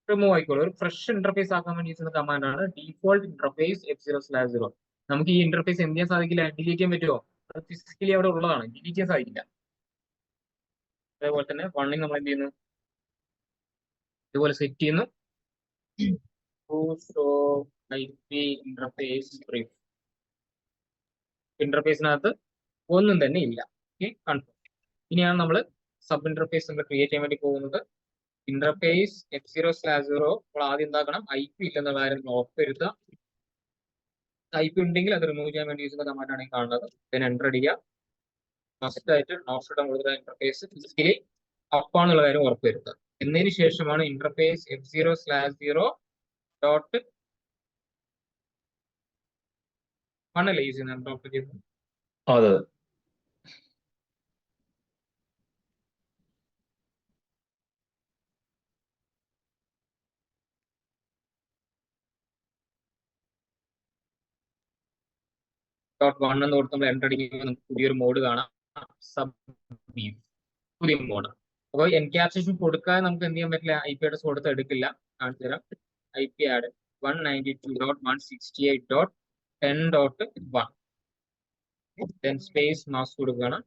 S1: റിമൂവ് ആയിക്കോളും. ഒരു ഫ്രഷ് ഇന്റർഫേസ് ആക്കാൻ വേണ്ടി യൂസ് ചെയ്യുന്ന കമാൻഡ് ആണ് ഡീഫോൾട്ട് ഇന്റർഫേസ് F0/0. നമുക്ക് ഈ ഇന്റർഫേസ് എന്ത് ചെയ്യാൻ സാധിക്കില്ല, ഡിലീറ്റ് ചെയ്യാൻ പറ്റുമോ, അത് ഫിസിക്കലി അവിടെ ഉള്ളതാണ്, ഡിലീറ്റ് ചെയ്യാൻ സാധിക്കില്ല. അതേപോലെ തന്നെ വണ്ണിങ് നമ്മൾ എന്ത് ചെയ്യുന്നു, ഇതുപോലെ സെറ്റ് ചെയ്യുന്നു, IP ഇന്റർഫേസ് ബ്രീഫ്. ഇന്റർഫേസിനകത്ത് ഒന്നും തന്നെ ഇല്ല. Okay, confirm. ഇനിയാണ് നമ്മൾ സബ് ഇന്റർഫേസ് നമ്മൾ ക്രിയേറ്റ് ചെയ്യാൻ വേണ്ടി പോകുന്നത്. ഇന്റർഫേസ് F0/0 നമ്മൾ ആദ്യം എന്താക്കണം, IP ഇല്ലെന്നുള്ള കാര്യം ഓഫ് വരുത്തുക. IP ഉണ്ടെങ്കിൽ അത് റിമൂവ് ചെയ്യാൻ വേണ്ടി യൂസ് ചെയ്യുന്ന കമാൻഡാണ് ഈ കാണുന്നത്. then എൻ്റർ അടിക്കുക. മസ്റ്റ് ആയിട്ട് നോട്ട് ഷട്ട് ഡൗൺ കൊടുത്ത ഇന്റർഫേസ് ഫിസിക്കലി അപ്പാന്നുള്ള കാര്യം ഉറപ്പ് വരുത്തുക. എന്നതിന് ശേഷമാണ് ഇന്റർഫേസ് F0/0 ഡോട്ട് 1 അല്ലേ യൂസ് ചെയ്യുന്നത്, ഡോട്ട് ചെയ്ത്
S3: അതെ
S1: .1 എന്ന് കൊടുത്ത് നമ്മൾ എൻ്റർ അടിക്കുമ്പോൾ നമുക്ക് പുതിയൊരു മോഡ് കാണാം, സബ് ബീഫ്, പുതിയ മോഡ്. അപ്പോൾ എൻക്യാപ്സുലേഷൻ കൊടുക്കാതെ നമുക്ക് എന്ത് ചെയ്യാൻ പറ്റില്ല, IP അഡ്രസ് കൊടുത്ത് എടുക്കില്ല. കാണിച്ചു തരാം. IP add 192.168.10.1 then space mask കൊടുക്കുകയാണ്.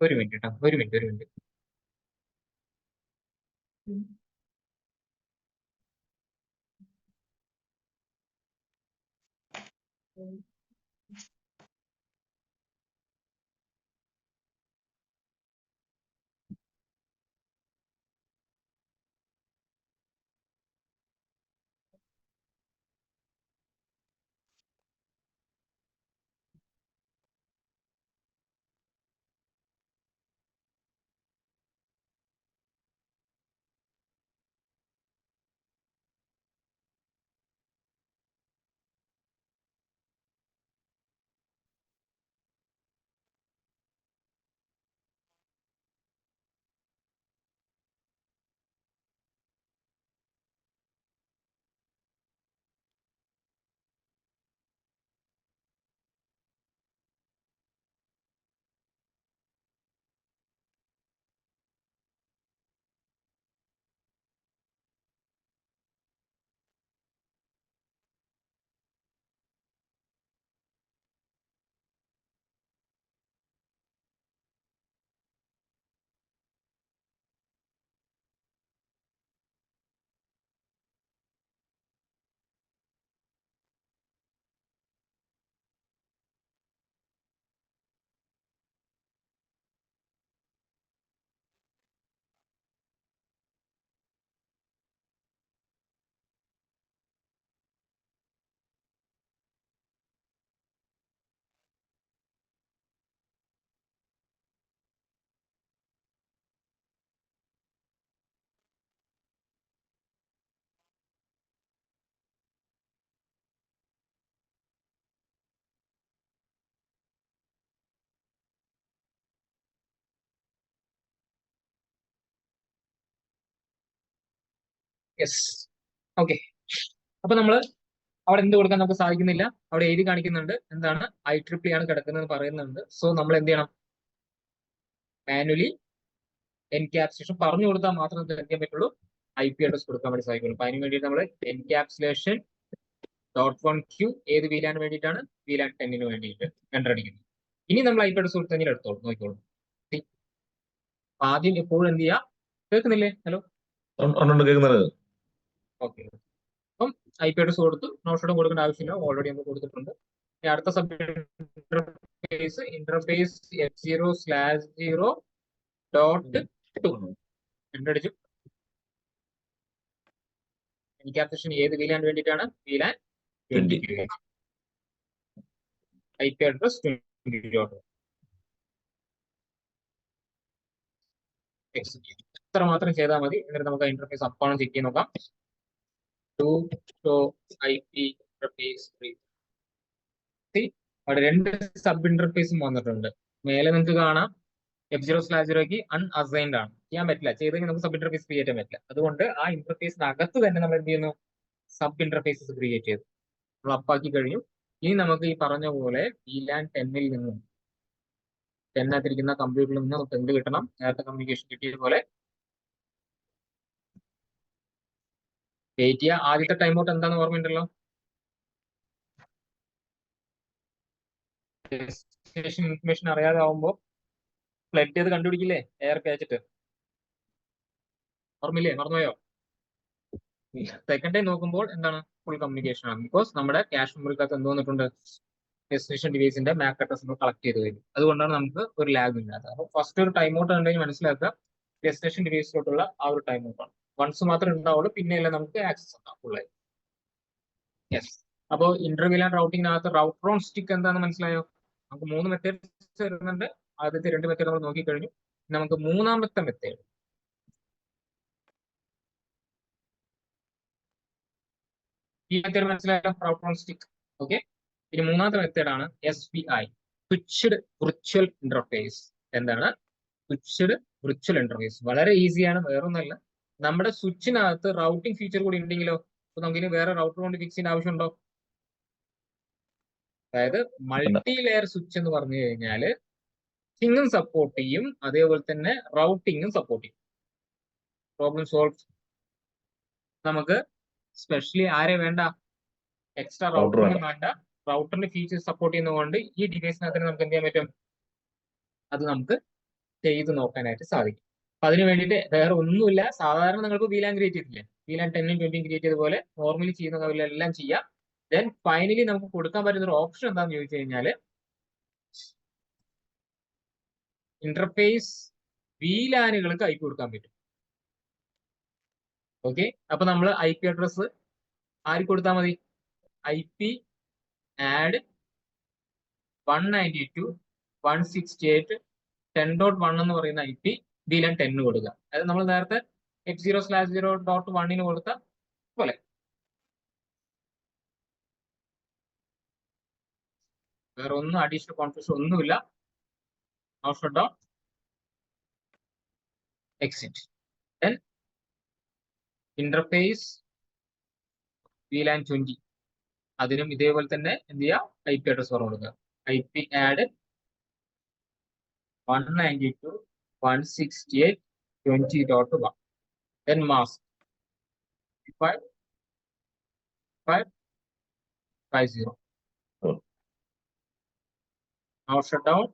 S1: ഒരു മിനിറ്റ് കേട്ടോ, ഒരു മിനിറ്റ്. യെസ്. ഓക്കെ. അപ്പൊ നമ്മള് അവിടെ എന്ത് കൊടുക്കാൻ നമുക്ക് സാധിക്കുന്നില്ല. അവിടെ എഴുതി കാണിക്കുന്നുണ്ട് എന്താണ് IEEE ആണ് കിടക്കുന്നത് പറയുന്നുണ്ട്. സോ നമ്മൾ എന്ത് ചെയ്യണം? മാനുവലി എൻക്യാപ്സുലേഷൻ പറഞ്ഞു കൊടുത്താൽ മാത്രമേ എന്ത് ചെയ്യാൻ പറ്റുള്ളൂ, IP അഡ്രസ് കൊടുക്കാൻ വേണ്ടി സാധിക്കുള്ളൂ. അപ്പൊ അതിന് വേണ്ടിയിട്ട് നമ്മൾ എൻക്യാപ്സുലേഷൻ .1q ഏത് VLAN വേണ്ടിയിട്ടാണ്? VLAN 10 വേണ്ടിയിട്ട് എൻ്റർ അടിക്കുന്നത്. ഇനി നമ്മൾ IP അഡ്രസ് കൊടുത്തെങ്കിൽ എടുത്തോളൂ, നോക്കിക്കോളൂ. ആദ്യം എപ്പോഴും എന്ത് ചെയ്യാ? കേൾക്കുന്നില്ലേ? ഹലോ,
S3: കേൾക്കുന്നത്.
S1: ഓക്കെ. അപ്പം IP അഡ്രസ് കൊടുത്തു, നോഷോടും കൊടുക്കേണ്ട ആവശ്യമില്ല, ഓൾറെഡി നമ്മൾ കൊടുത്തിട്ടുണ്ട്. ഇനി അടുത്ത sub interface F0/0.2 enter encapsulation ഏത് VLAN വേണ്ടിയിട്ടാണ്? VLAN 20. IP address 20. ഇത്ര മാത്രം ചെയ്താൽ മതി. എന്നിട്ട് നമുക്ക് ഇന്റർഫേസ് അപ്പാണ് ചെക്ക് ചെയ്ത് നോക്കാം. IP ഇന്റർഫേസ് അവിടെ 2 സബ് ഇന്റർഫേസും വന്നിട്ടുണ്ട്. മേലെ നിങ്ങൾക്ക് കാണാം F0/0ക്ക് അൺഅസൈൻഡ് ആണ്, ചെയ്യാൻ പറ്റില്ല. ചെയ്തെങ്കിൽ നമുക്ക് സബ് ഇന്റർഫേസ് ക്രിയേറ്റ് ചെയ്യാൻ പറ്റില്ല. അതുകൊണ്ട് ആ ഇന്റർഫേസിനകത്ത് തന്നെ നമ്മൾ എന്ത് ചെയ്യുന്നു? സബ് ഇന്റർഫേസസ് ക്രിയേറ്റ് ചെയ്തു, നമ്മൾ അപ്പാക്കി കഴിഞ്ഞു. ഇനി നമുക്ക് ഈ പറഞ്ഞ പോലെ VLAN 10ൽ നിന്നും 10 കമ്പ്യൂട്ടറിൽ നിന്ന് നമുക്ക് എന്ത് കിട്ടണം? നേരത്തെ കമ്മ്യൂണിക്കേഷൻ കിട്ടിയതുപോലെ വെയിറ്റ് ചെയ്യുക. ആദ്യത്തെ ടൈം ഔട്ട് എന്താണെന്ന് ഓർമ്മയുണ്ടല്ലോ? ഡെസ്റ്റിനേഷൻ ഇൻഫർമേഷൻ അറിയാതെ ആവുമ്പോൾ ഫ്ലഡ് ചെയ്ത് കണ്ടുപിടിക്കില്ലേ എയർ അയച്ചിട്ട്? ഓർമ്മയില്ലേ? മറന്നുപോയോ? സെക്കൻഡ് ടൈം നോക്കുമ്പോൾ എന്താണ്? ഫുൾ കമ്മ്യൂണിക്കേഷൻ ആണ്. ബിക്കോസ് നമ്മുടെ ക്യാഷ് മെമ്മറിക്കകത്ത് എന്ത് വന്നിട്ടുണ്ട്? ഡെസ്റ്റിനേഷൻ ഡിവൈസിന്റെ മാക് അഡ്രസ് നമ്മൾ കളക്ട് ചെയ്ത് കഴിഞ്ഞു. അതുകൊണ്ടാണ് നമുക്ക് ഒരു ലാഗ് ഇല്ലാത്തത്. അപ്പോൾ ഫസ്റ്റ് ഒരു ടൈം ഔട്ട് ഉണ്ടെങ്കിൽ മനസ്സിലാക്കുക ഡെസ്റ്റിനേഷൻ ഡിവൈസിലോട്ടുള്ള ആ ഒരു ടൈം ഔട്ട് ആണ്. വൺസ് മാത്രമേ ഉണ്ടാവുള്ളൂ, പിന്നെയല്ല നമുക്ക് ആക്സസ് ഉണ്ടാവും ഫുള്ളായി. യെസ്. അപ്പോൾ ഇന്റർവ്യൂലാൻ റൗട്ടിങ്ങിനകത്ത് റൗട്ടർ ഓൺ സ്റ്റിക്ക് എന്താണെന്ന് മനസ്സിലായോ? നമുക്ക് 3 മെത്തേഡ്സ് വരുന്നുണ്ട്. ആദ്യത്തെ 2 മെത്തേഡ് നമ്മൾ നോക്കിക്കഴിഞ്ഞു. നമുക്ക് മൂന്നാമത്തെ മെത്തേഡ് ഈ മെത്തേഡ് മനസ്സിലായോ? Router on stick. ഓക്കെ. ഇനി മൂന്നാമത്തെ മെത്തേഡാണ് SVI, സ്വിച്ച്ഡ് വിർച്വൽ ഇന്റർഫേസ്. എന്താണ് സ്വിച്ച്ഡ് വിർച്വൽ ഇന്റർഫേസ്? വളരെ ഈസിയാണ്, വേറൊന്നല്ല. നമ്മുടെ സ്വിച്ചിനകത്ത് റൗട്ടിംഗ് ഫീച്ചർ കൂടി ഉണ്ടെങ്കിലോ, അപ്പൊ നമുക്കിനി വേറെ റൗട്ടർ കൊണ്ട് ഫിക്സ് ചെയ്യേണ്ട ആവശ്യമുണ്ടോ? അതായത് മൾട്ടി ലെയർ സ്വിച്ച് എന്ന് പറഞ്ഞു കഴിഞ്ഞാൽ സ്വിച്ചിങ്ങും സപ്പോർട്ട് ചെയ്യും, അതേപോലെ തന്നെ റൗട്ടിങ്ങും സപ്പോർട്ട് ചെയ്യും. Problem solve. നമുക്ക് സ്പെഷ്യലി ആരെ വേണ്ട? എക്സ്ട്രാ റൗട്ടറിന് വേണ്ട. റൗട്ടറിന്റെ ഫീച്ചേഴ്സ് സപ്പോർട്ട് ചെയ്യുന്നതുകൊണ്ട് ഈ ഡിവൈസിനകത്ത് നമുക്ക് എന്ത് ചെയ്യാൻ പറ്റും? അത് നമുക്ക് ചെയ്ത് നോക്കാനായിട്ട് സാധിക്കും. അപ്പൊ അതിന് വേണ്ടിയിട്ട് വേറെ ഒന്നുമില്ല. സാധാരണ നിങ്ങൾക്ക് VLAN ക്രിയേറ്റ് ചെയ്തില്ലേ? VLAN 10ഉം 20ഉം ക്രിയേറ്റ് ചെയ്ത പോലെ നോർമലി ചെയ്യുന്ന എല്ലാം ചെയ്യാം. ദെൻ ഫൈനലി നമുക്ക് കൊടുക്കാൻ പറ്റുന്ന ഒരു ഓപ്ഷൻ എന്താണെന്ന് ചോദിച്ചു കഴിഞ്ഞാൽ ഇന്റർഫേസ് VLANകൾക്ക് IP കൊടുക്കാൻ പറ്റും. ഓക്കെ. അപ്പൊ നമ്മൾ IP അഡ്രസ് ആര് കൊടുത്താൽ മതി? IP add 192.168.10.1 എന്ന് പറയുന്ന IP VLAN 10 കൊടുക്കുക. അതായത് നമ്മൾ നേരത്തെ F0/0.1 കൊടുത്ത പോലെ. വേറെ ഒന്നും അഡീഷണൽ കോൺഫിഗറേഷൻ ഒന്നുമില്ല. എക്സിറ്റ്. ദെൻ ഇന്റർഫേസ് VLAN 20 അതിനും ഇതേപോലെ തന്നെ എന്ത് ചെയ്യുക? IP അഡ്രസ് പറഞ്ഞു കൊടുക്കുക. IP add 192.168.20.1. Then mask 550. Now shut down.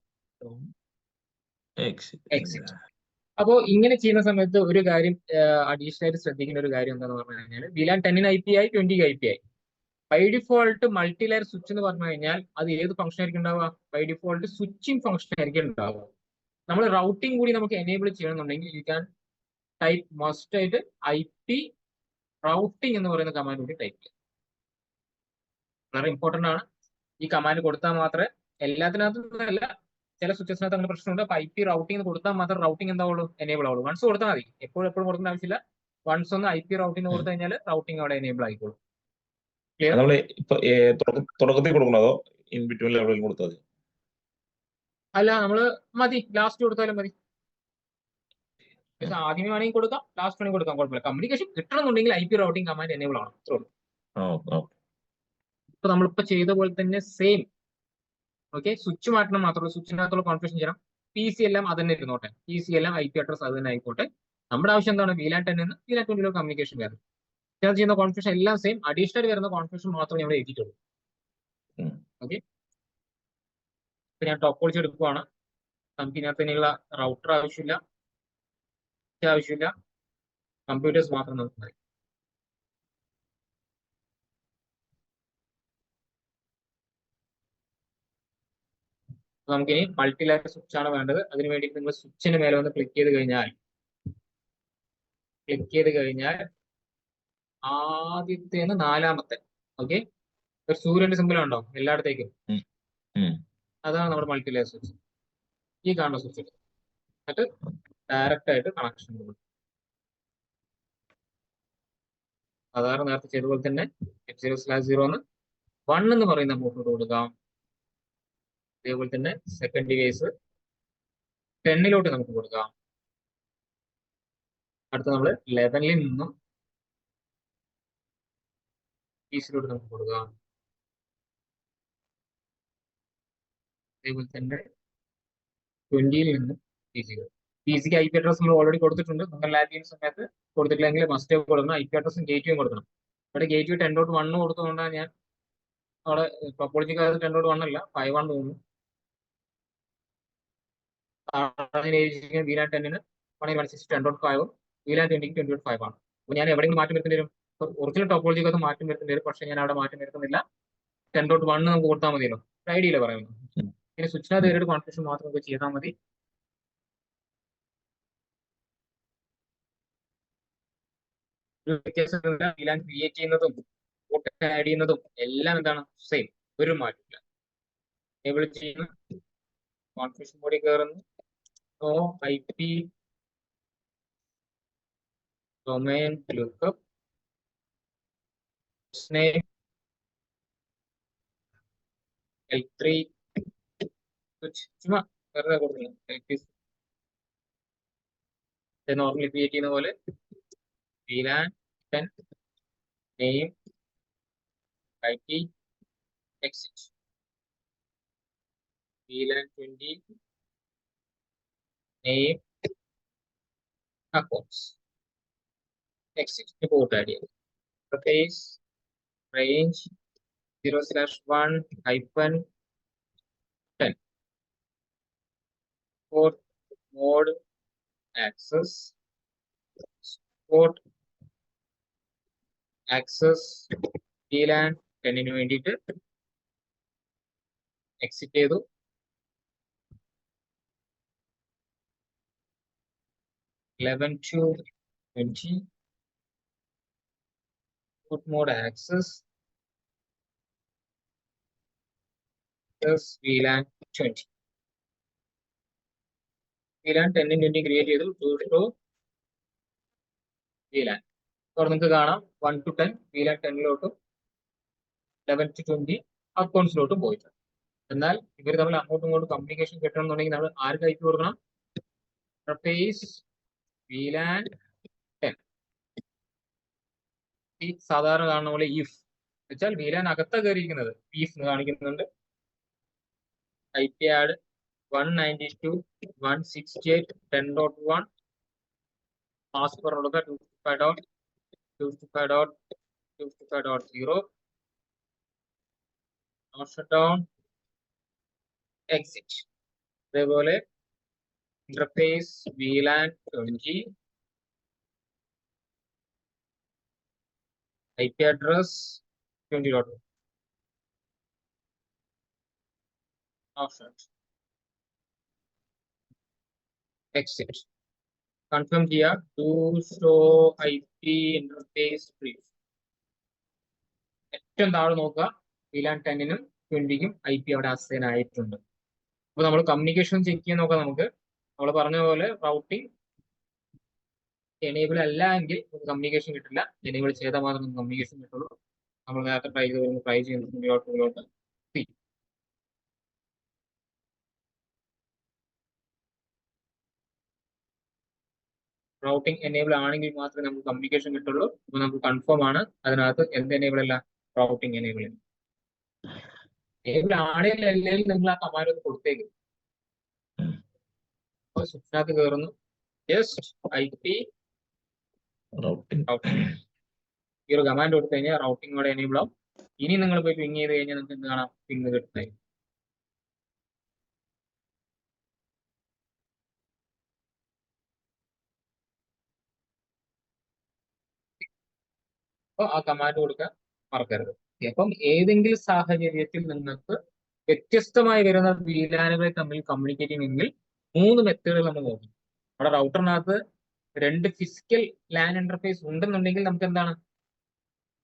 S1: Exit. അപ്പോൾ ഇങ്ങനെ ചെയ്യുന്ന സമയത്ത് ഒരു കാര്യം അഡീഷണൽ ആയിട്ട് ശ്രദ്ധിക്കേണ്ട ഒരു കാര്യം എന്താണെന്ന് പറഞ്ഞു കഴിഞ്ഞാൽ VLAN 10ന് IP ആയി, 20ക്ക് IP ആയി. By default multi layer switch എന്ന് പറഞ്ഞു കഴിഞ്ഞാൽ അത് ഏത് ഫംഗ്ഷൻ ആയിരിക്കും ഉണ്ടാവുക? ബൈ ഡിഫോൾട്ട് സ്വിച്ചിങ് ഫംഗ്ഷൻ ആയിരിക്കും ഉണ്ടാവുക. നമ്മൾ റൗട്ടിംഗ് കൂടി നമുക്ക് എനേബിൾ ചെയ്യണമെന്നുണ്ടെങ്കിൽ യു ക്യാൻ ടൈപ്പ് മസ്റ്റ് ആയിട്ട് IP റൗട്ടിംഗ് എന്ന് പറയുന്ന കമാൻഡ് കൂടി ടൈപ്പ് ചെയ്യാം. വളരെ ഇമ്പോർട്ടന്റ് ആണ്. ഈ കമാൻഡ് കൊടുത്താൽ മാത്രമേ എല്ലാത്തിനകത്തും അല്ല, ചില സ്വിച്ചസിനകത്ത് അങ്ങനെ പ്രശ്നമുണ്ട്. അപ്പൊ IP റൗട്ടിംഗ് കൊടുത്താൽ മാത്രം റൗട്ടിംഗ് എന്താവുള്ളൂ? എനേബിൾ ആവുള്ളൂ. വൺസ് കൊടുത്താൽ മതി, എപ്പോഴും കൊടുക്കേണ്ട ആവശ്യമില്ല. വൺസ് ഒന്ന് IP റൗട്ടിംഗ് കൊടുത്തു കഴിഞ്ഞാൽ റൗട്ടിംഗ് അവിടെ എനേബിൾ ആയിക്കോളും.
S3: നമ്മൾ തുടക്കത്തിൽ കൊടുക്കണോ ഇൻ ബിറ്റ്വീൻ ലെവലിൽ കൊടുത്താൽ മതി?
S1: അല്ല, നമ്മള് മതി ലാസ്റ്റ് കൊടുത്താലും മതി. പക്ഷെ ആദ്യമേ വേണമെങ്കിൽ കൊടുക്കാം, ലാസ്റ്റ് വേണമെങ്കിൽ കൊടുക്കാം, കുഴപ്പമില്ല. കമ്മ്യൂണിക്കേഷൻ കിട്ടണമെന്നുണ്ടെങ്കിൽ IP റൗട്ടിംഗ് കമാൻഡ് എനേബിൾ ആണ്. അത്രേ ഉള്ളൂ. ഇപ്പൊ നമ്മളിപ്പോ ചെയ്ത പോലെ തന്നെ സെയിം. ഓക്കെ, സ്വിച്ച് മാറ്റണം മാത്രമല്ല, സ്വിച്ചിനകത്തുള്ള കോൺഫിഗറേഷൻ ചെയ്യണം. PC എല്ലാം അത് തന്നെ ഇരുന്നോട്ടെ, PC എല്ലാം IP അഡ്രസ് അത് തന്നെ ആയിക്കോട്ടെ. നമ്മുടെ ആവശ്യം എന്താണ്? VLAN 10 നിന്ന് VLAN 20 കമ്മ്യൂണിക്കേഷൻ വരണം. ഞാൻ ചെയ്യുന്ന കോൺഫിഗറേഷൻ എല്ലാം സെയിം, അഡീഷണൽ വരുന്ന കോൺഫിഗറേഷൻ മാത്രമേ നമ്മൾ എഴുതിയിട്ടുള്ളൂ. ഓക്കെ, ഇപ്പൊ ഞാൻ ടോപ്പോളജി എടുക്കുവാണ്. നമുക്ക് ഇതിനകത്ത് ഇനിയുള്ള റൗട്ടർ ആവശ്യമില്ല, ആവശ്യമില്ല, കമ്പ്യൂട്ടേഴ്സ് മാത്രം നമുക്ക് മതി. നമുക്കിനി മൾട്ടി ലെയർ സ്വിച്ച് ആണ് വേണ്ടത്. അതിന് വേണ്ടി നിങ്ങൾ സ്വിച്ചിന് മേലെ വന്ന് ക്ലിക്ക് ചെയ്ത് കഴിഞ്ഞാൽ ആദ്യത്തേന്ന് നാലാമത്തെ, ഓക്കെ, ഒരു സൂര്യന്റെ സിമ്പിൾ ഉണ്ടോ എല്ലായിടത്തേക്കും? അതാണ് നമ്മുടെ മൾട്ടി ലെയർ സ്വിച്ച്. ഈ കാണുന്ന സ്വിച്ച് എന്നിട്ട് ഡയറക്റ്റ് ആയിട്ട് കണക്ഷൻ കൊടുക്കും. സാധാരണ നേരത്തെ ചെയ്ത പോലെ തന്നെ F0/0 എന്ന് 1 എന്ന് പറയുന്ന പോർട്ട് കൊടുക്കാം. അതേപോലെ തന്നെ സെക്കൻഡ് ഡിവൈസ് 10 നമുക്ക് കൊടുക്കാം. അടുത്ത നമ്മൾ 11 നിന്നും PC നമുക്ക് കൊടുക്കാം. അതേപോലെ തന്നെ 20 നിന്നും PC IP അഡ്രസ് നമ്മൾ ഓൾറെഡി കൊടുത്തിട്ടുണ്ട്. നിങ്ങൾ ലാബ് ചെയ്യുന്ന സമയത്ത് കൊടുത്തിട്ടില്ലെങ്കിൽ മസ്റ്റ് കൊടുക്കണം. IP അഡ്രസ്സും ഗേറ്റ്വേയും കൊടുക്കണം. ഇവിടെ ഗേറ്റ്വേ 10.1 കൊടുത്തുകൊണ്ടാണ് ഞാൻ അവിടെ ടോപ്പോളജിക്ക് 10.1 അല്ല 5 തോന്നുന്നു. VLAN 10 10.5 VLAN 20 20.5 ആണ്. അപ്പൊ ഞാൻ എവിടെയെങ്കിലും മാറ്റം വരുത്തേണ്ടി വരും. ഒറിജിനൽ ടോപ്പോളജിക്ക് മാറ്റം വരുത്തേണ്ടി വരും. പക്ഷെ ഞാൻ അവിടെ മാറ്റം വരുത്തുന്നില്ല. 10.1 നമുക്ക് കൊടുത്താൽ മതിയല്ലോ. ഐഡിയയില്ല പറയുന്നത്. പിന്നെ സ്വിച്ചിനകത്ത് കയറിയിട്ട് കോൺഫിഗറേഷൻ മാത്രം നമുക്ക് ചെയ്താൽ മതി. VLAN ക്രിയേറ്റ് ചെയ്യുന്നതും ആഡ് ചെയ്യുന്നതും എല്ലാം എന്താണ് സെയിം, ഒരു മാറ്റമില്ല. എനേബിൾ ചെയ്യുന്നു, കോൺഫിഗറേഷൻ മോഡിൽ കയറുന്നു, IP domain lookup, name L3 switch, ചുമ്മാ വെറുതെ കൊടുക്കുന്നു. നോർമലി ക്രിയേറ്റ് ചെയ്യുന്ന പോലെ VLAN 10 name IP exit, VLAN 20 name accounts exit. Report add ചെയ്യാം. Interface range 0/1-10 port mode access port access VLAN 10 വേണ്ടിയിട്ട് എക്സിറ്റ് ചെയ്തു. (11 to 20) port mode access VLAN 20. VLAN 10 20 create ചെയ്തു. To VLAN. അപ്പോൾ നിങ്ങൾക്ക് കാണാം 1 to 10 VLAN 10 11 to 20 അക്കൗണ്ട്സിലോട്ടും പോയിട്ടുണ്ട്. എന്നാൽ ഇവർ തമ്മിൽ അങ്ങോട്ടും ഇങ്ങോട്ടും കമ്മ്യൂണിക്കേഷൻ കിട്ടണമെന്നുണ്ടെങ്കിൽ നമ്മൾ ആർക്ക് IP കൊടുക്കണം? Interface VLAN 10. ഈ സാധാരണ കാണുന്ന പോലെ ഇഫ് വെച്ചാൽ VLAN അകത്ത കയറിയിരിക്കുന്നത് if എന്ന് കാണിക്കുന്നുണ്ട്. IP add 192.168.10.1 പാസ്വേഡ് കൊടുക്കുക 255.255.255.0 shutdown exit. അതേപോലെ interface VLAN 20 IP address 20.1 exit. Confirm ചെയ്യുക. To show IP interface brief. ഏറ്റവും താഴെ നോക്കുക, VLAN 10-നും 20-ക്കും IP അവിടെ അസൈൻ ആയിട്ടുണ്ട്. അപ്പൊ നമ്മൾ കമ്മ്യൂണിക്കേഷൻ ചെക്ക് ചെയ്യാൻ നോക്കാം. നമുക്ക് നമ്മൾ പറഞ്ഞ പോലെ റൗട്ടിംഗ് എനേബിൾ അല്ല എങ്കിൽ കമ്മ്യൂണിക്കേഷൻ കിട്ടില്ല. എനേബിൾ ചെയ്താൽ മാത്രമേ കമ്മ്യൂണിക്കേഷൻ കിട്ടുള്ളൂ. നമ്മൾ നേരത്തെ ട്രൈ ചെയ്യുന്നത് റൗട്ടിംഗ് എനേബിൾ ആണെങ്കിൽ മാത്രമേ നമുക്ക് കമ്മ്യൂണിക്കേഷൻ കിട്ടുള്ളൂ. അപ്പൊ നമുക്ക് കൺഫേം ആണ് അതിനകത്ത് എന്ത് എനേബിൾ അല്ല, റൗട്ടിംഗ് എനേബിൾ എനേബിൾ ആണെങ്കിൽ അല്ലെങ്കിൽ നിങ്ങൾ ആ കമാൻഡ് ഒന്ന് കൊടുത്തേക്കും. സ്വിച്ചിനകത്ത് കയറുന്നു, ജസ്റ്റ് IP
S3: റൗട്ടിംഗ്
S1: റൗട്ടിംഗ് ഈ ഒരു കമാൻഡ് കൊടുത്തു കഴിഞ്ഞാൽ റൗട്ടിംഗ് കൂടെ എനേബിൾ ആവും. ഇനി നിങ്ങൾ പോയി പിങ് ചെയ്ത് കഴിഞ്ഞാൽ നിങ്ങൾക്ക് എന്ത് കാണാം, പിങ് കിട്ടുന്നത്. അപ്പൊ ആ കമാൻഡ് കൊടുക്കാൻ മറക്കരുത്. അപ്പം ഏതെങ്കിലും സാഹചര്യത്തിൽ നിങ്ങൾക്ക് വ്യത്യസ്തമായി വരുന്ന VLAN-കൾ തമ്മിൽ കമ്മ്യൂണിക്കേറ്റ് ചെയ്യണമെങ്കിൽ 3 മെത്തേഡുകൾ നമ്മൾ നോക്കും. നമ്മുടെ റൗട്ടറിനകത്ത് 2 ഫിസിക്കൽ LAN ഇന്റർഫേസ് ഉണ്ടെന്നുണ്ടെങ്കിൽ നമുക്ക് എന്താണ്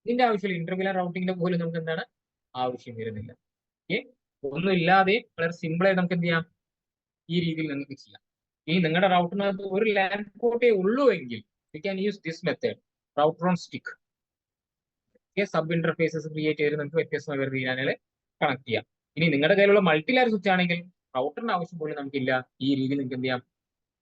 S1: ഇതിന്റെ ആവശ്യമില്ല. ഇന്റർവിലാൻ റൗട്ടിങ്ങിന്റെ പോലും നമുക്ക് എന്താണ് ആവശ്യം വരുന്നില്ല. ഓക്കെ, ഒന്നും ഇല്ലാതെ വളരെ സിമ്പിൾ ആയി നമുക്ക് എന്ത് ചെയ്യാം, ഈ രീതിയിൽ നിങ്ങൾക്ക് ചെയ്യാം. ഇനി നിങ്ങളുടെ റൗട്ടറിനകത്ത് ഒരു LAN പോർട്ടേ ഉള്ളൂ എങ്കിൽ you can use this method, router on stick. Sub interfaces create ചെയ്ത് നിങ്ങൾക്ക് വ്യത്യസ്തമായ VLAN-കളെ കണക്ട് ചെയ്യാം. ഇനി നിങ്ങളുടെ കയ്യിലുള്ള മൾട്ടി ലെയർ സ്വിച്ച് ആണെങ്കിൽ റൗട്ടറിന്റെ ആവശ്യം പോലും നമുക്കില്ല. ഈ രീതിയിൽ നിങ്ങൾക്ക് എന്ത് ചെയ്യാം,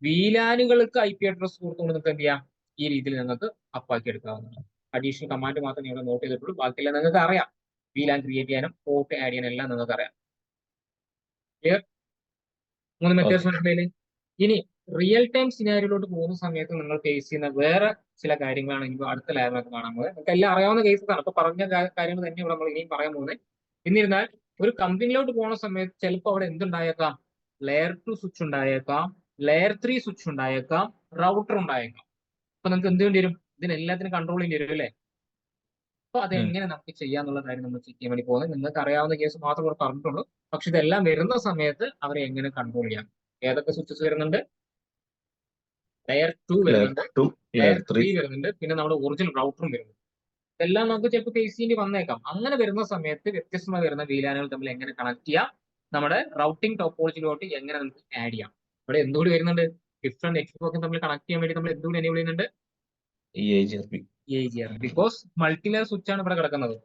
S1: VLAN-കൾക്ക് IP അഡ്രസ് കൊടുത്തുകൊണ്ട് നിങ്ങൾക്ക് എന്ത് ചെയ്യാം, ഈ രീതിയിൽ നിങ്ങൾക്ക് അപ്പാക്കി എടുക്കാവുന്നതാണ്. അഡീഷണൽ കമാൻഡ് മാത്രം നിങ്ങൾ നോട്ട് ചെയ്തിട്ടുള്ളൂ, ബാക്കിയെല്ലാം നിങ്ങൾക്ക് അറിയാം. VLAN ക്രിയേറ്റ് ചെയ്യാനും പോർട്ട് ആഡ് ചെയ്യാനും എല്ലാം നിങ്ങൾക്ക് അറിയാം. ക്ലിയർ? 3 മെത്തേഡ്സ് മനസ്സിലായില്ലേ? ഇനി റിയൽ ടൈം സിനാരിയിലോട്ട് പോകുന്ന സമയത്ത് നിങ്ങൾ ഫേസ് ചെയ്യുന്ന വേറെ ചില കാര്യങ്ങളാണ് ഇനി അടുത്ത ലാബിനകത്ത് കാണാൻ പോകുന്നത്. നിങ്ങൾക്ക് എല്ലാം അറിയാവുന്ന കേസസ് ആണ്. അപ്പൊ പറഞ്ഞ കാര്യങ്ങൾ തന്നെ ഇവിടെ നമ്മൾ ഇനിയും പറയാൻ പോകുന്നത്. എന്നിരുന്നാൽ ഒരു കമ്പനിയിലോട്ട് പോകുന്ന സമയത്ത് ചിലപ്പോൾ അവിടെ എന്തുണ്ടായേക്കാം, ലെയർ 2 സ്വിച്ച് ഉണ്ടായേക്കാം, ലെയർ 3 സ്വിച്ച് ഉണ്ടായേക്കാം, റൗട്ടർ ഉണ്ടായേക്കാം. അപ്പൊ നമുക്ക് എന്ത് വേണ്ടി വരും, ഇതിനെല്ലാത്തിനും കൺട്രോൾ ചെയ്യേണ്ടി വരും അല്ലേ? അപ്പൊ അതെങ്ങനെ നമുക്ക് ചെയ്യാന്നുള്ള കാര്യം നമ്മൾ ചെക്ക് ചെയ്യാൻ വേണ്ടി പോകുന്നത്. നിങ്ങൾക്ക് അറിയാവുന്ന കേസ് മാത്രം ഇവിടെ പറഞ്ഞിട്ടുള്ളൂ. പക്ഷെ ഇതെല്ലാം വരുന്ന സമയത്ത് അവരെ എങ്ങനെ കൺട്രോൾ ചെയ്യാം. ഏതൊക്കെ സ്വിച്ചസ് വരുന്നുണ്ട്, ലെയർ 2 വരുന്നുണ്ട്, ലെയർ 3 വരുന്നുണ്ട്, പിന്നെ നമ്മുടെ ഒറിജിനൽ റൗട്ടറും വരുന്നുണ്ട്. ഇതെല്ലാം നമുക്ക് ചിലപ്പോൾ ഫേസ് ചെയ്യേണ്ടി വന്നേക്കാം. അങ്ങനെ വരുന്ന സമയത്ത് വ്യത്യസ്തമായി വരുന്ന VLAN-കൾ തമ്മിൽ എങ്ങനെ കണക്ട് ചെയ്യാം, നമ്മുടെ റൗട്ടിംഗ് ടോപ്പോളജിയിലോട്ട് എങ്ങനെ നമുക്ക് ആഡ് ചെയ്യാം. ഇവിടെ എന്തുകൂടി വരുന്നുണ്ട്, ഡിഫറെന്റ് നെറ്റ്വർക്ക് തമ്മിൽ കണക്ട് ചെയ്യാൻ വേണ്ടി നമ്മൾ എന്തുകൂടി എനേബിൾ ചെയ്യുന്നുണ്ട്, EIGRP. Because multi layer switch ആണ് ഇവിടെ കിടക്കുന്നത്.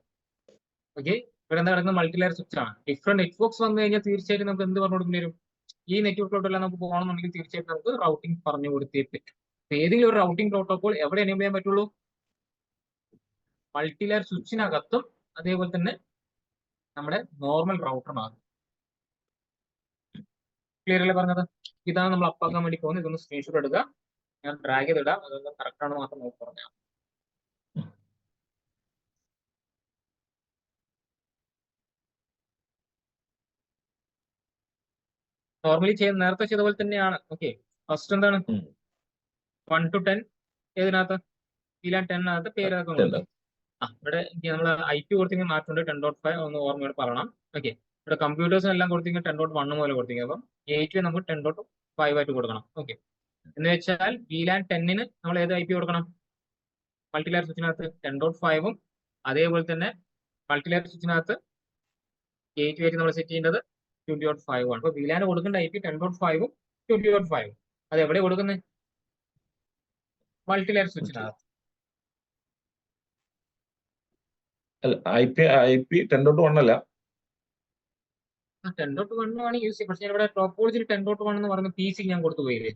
S1: ഓക്കെ, ഇവിടെ എന്താ കിടക്കുന്നത്, മൾട്ടി ലെയർ സ്വിച്ച് ആണ്. ഡിഫറെന്റ് നെറ്റ്വർക്ക്സ് വന്നു കഴിഞ്ഞാൽ തീർച്ചയായിട്ടും നമുക്ക് എന്ത് പറഞ്ഞു കൊടുക്കേണ്ടി വരും, ഈ നെറ്റ്വർക്കിലോട്ടെല്ലാം നമുക്ക് പോകണമെന്നുണ്ടെങ്കിൽ തീർച്ചയായിട്ടും നമുക്ക് റൗട്ടിംഗ് പറഞ്ഞു കൊടുത്തേ പറ്റും. ഏതെങ്കിലും ഒരു റൗട്ടിംഗ് പ്രോട്ടോകോൾ എവിടെ എനേബിൾ ചെയ്യാൻ പറ്റുള്ളൂ, മൾട്ടി ലെയർ സ്വിച്ചിനകത്തും അതേപോലെ തന്നെ നമ്മുടെ നോർമൽ റൗട്ടറിനകത്തും. ക്ലിയർ അല്ലേ പറഞ്ഞത്? ഇതാണ് നമ്മൾ അപ്പാക്കാൻ വേണ്ടി പോകുന്നത്. ഇതൊന്ന് സ്ക്രീൻഷോട്ട് എടുക്കുക, ഞാൻ ഡ്രാഗ് ചെയ്തിടാം, അതൊന്ന് കറക്റ്റ് ആണ് മാത്രം നോക്കി പറഞ്ഞാൽ. നോർമലി നേരത്തെ ചെയ്ത പോലെ തന്നെയാണ്. ഓക്കെ, ഫസ്റ്റ് എന്താണ് 1 to 10 ഏതിനകത്ത്, VLAN 10-നകത്ത് പേരൊക്കെ കൊടുക്കും. ഇവിടെ നമ്മൾ IP കൊടുത്തെങ്കിൽ മാറ്റുണ്ട് 10.5 ഒന്ന് ഓർമ്മയോട് പറയണം. ഓക്കെ, ഇവിടെ കമ്പ്യൂട്ടേഴ്സിനെല്ലാം കൊടുത്തെങ്കിൽ 10.1 പോലെ കൊടുത്തെങ്കിൽ, അപ്പം ഗേറ്റ് നമുക്ക് 10.5 ആയിട്ട് കൊടുക്കണം. ഓക്കെ, എന്ന് വെച്ചാൽ VLAN 10-ന് നമ്മൾ ഏത് IP കൊടുക്കണം, മൾട്ടി ലെയർ സ്വിച്ചിനകത്ത് 10.5-ഉം അതേപോലെ തന്നെ മൾട്ടി ലെയർ സ്വിച്ചിനകത്ത് ഗേറ്റ് വെയിറ്റ് നമ്മൾ സെറ്റ് ചെയ്യേണ്ടത് 20.5 ആണ്. അപ്പൊ VLAN കൊടുക്കേണ്ട IP 10.5-ഉം 20.5-ഉം. അത് എവിടെ കൊടുക്കുന്നത്, മൾട്ടി ലെയർ സ്വിച്ചിനകത്ത്.
S3: IP 10.1 അല്ല,
S1: 10.1 ആണ് യൂസ് ചെയ്യുക. പക്ഷേ ഇവിടെ ടോപ്പോളജിയിൽ 10.1 എന്ന് പറയുന്ന PC ഞാൻ കൊടുത്തു പോയില്ലേ.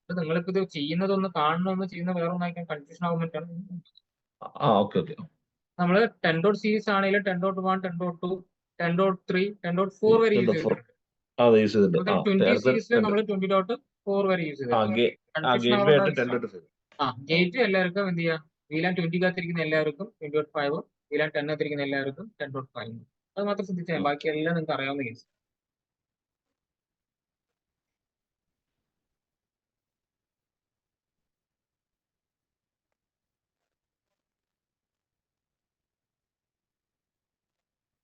S1: നിങ്ങളിപ്പോ ഇത് ചെയ്യുന്നതൊന്ന് കാണണമെന്ന് ചെയ്യുന്ന വേറെ ഒന്നായിരിക്കും, കൺഫ്യൂഷൻ ആവാൻ വേണ്ടിയാണ്. നമ്മള് 10. സീരീസ് ആണെങ്കിലും 10.1, 10.2, 10.3, 10.4 വരെ യൂസ് ചെയ്തിട്ടുണ്ട്. 20 സീരീസിൽ നമ്മൾ 20.4 വരെ യൂസ് ചെയ്തിട്ടുണ്ട്. ഗേറ്റ് എല്ലാവർക്കും എന്ത് ചെയ്യാം, VLAN 20 കാത്തിരിക്കുന്ന എല്ലാവർക്കും 20.5, VLAN 10 കാത്തിരിക്കുന്ന എല്ലാവർക്കും 10.5. അത് മാത്രം ശ്രദ്ധിച്ചാൽ ബാക്കി എല്ലാം നിങ്ങൾക്ക് അറിയാവുന്ന കേസ്.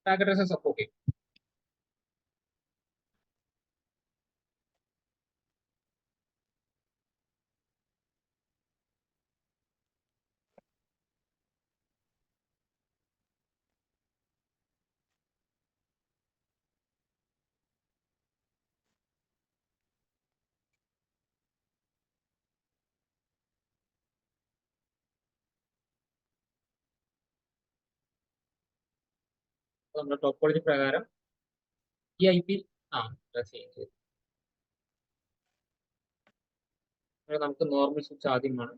S1: പാക്കറ്റ് സപ്പോർട്ട് ചെയ്യും. നമ്മുടെ ടോപ്പോളജി പ്രകാരം ഈ IP ചേഞ്ച് ചെയ്തു. നമുക്ക് നോർമൽ സ്വിച്ച് ആദ്യമാണ്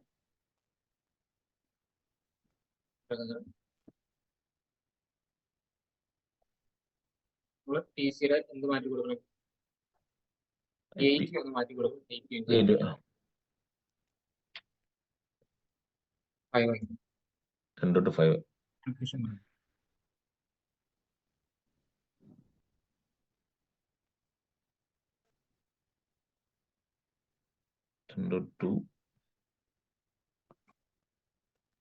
S1: നമ്മൾ ടി സിയുടെ എന്ത് മാറ്റി കൊടുക്കണം, എയ്റ്റ് ഒന്ന് മാറ്റി കൊടുക്കും, 5
S3: 10 to 5.
S1: കൺഫ്യൂഷൻ വരും.
S3: Ten to 2.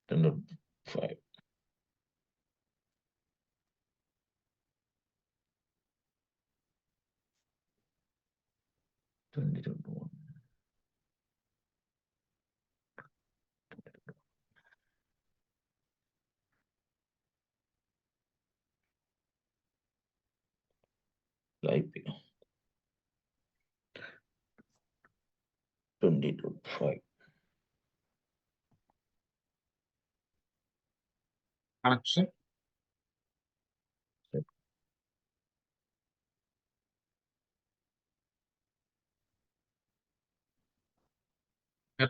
S3: 10 to 5. Like 20 to 5.
S1: Connection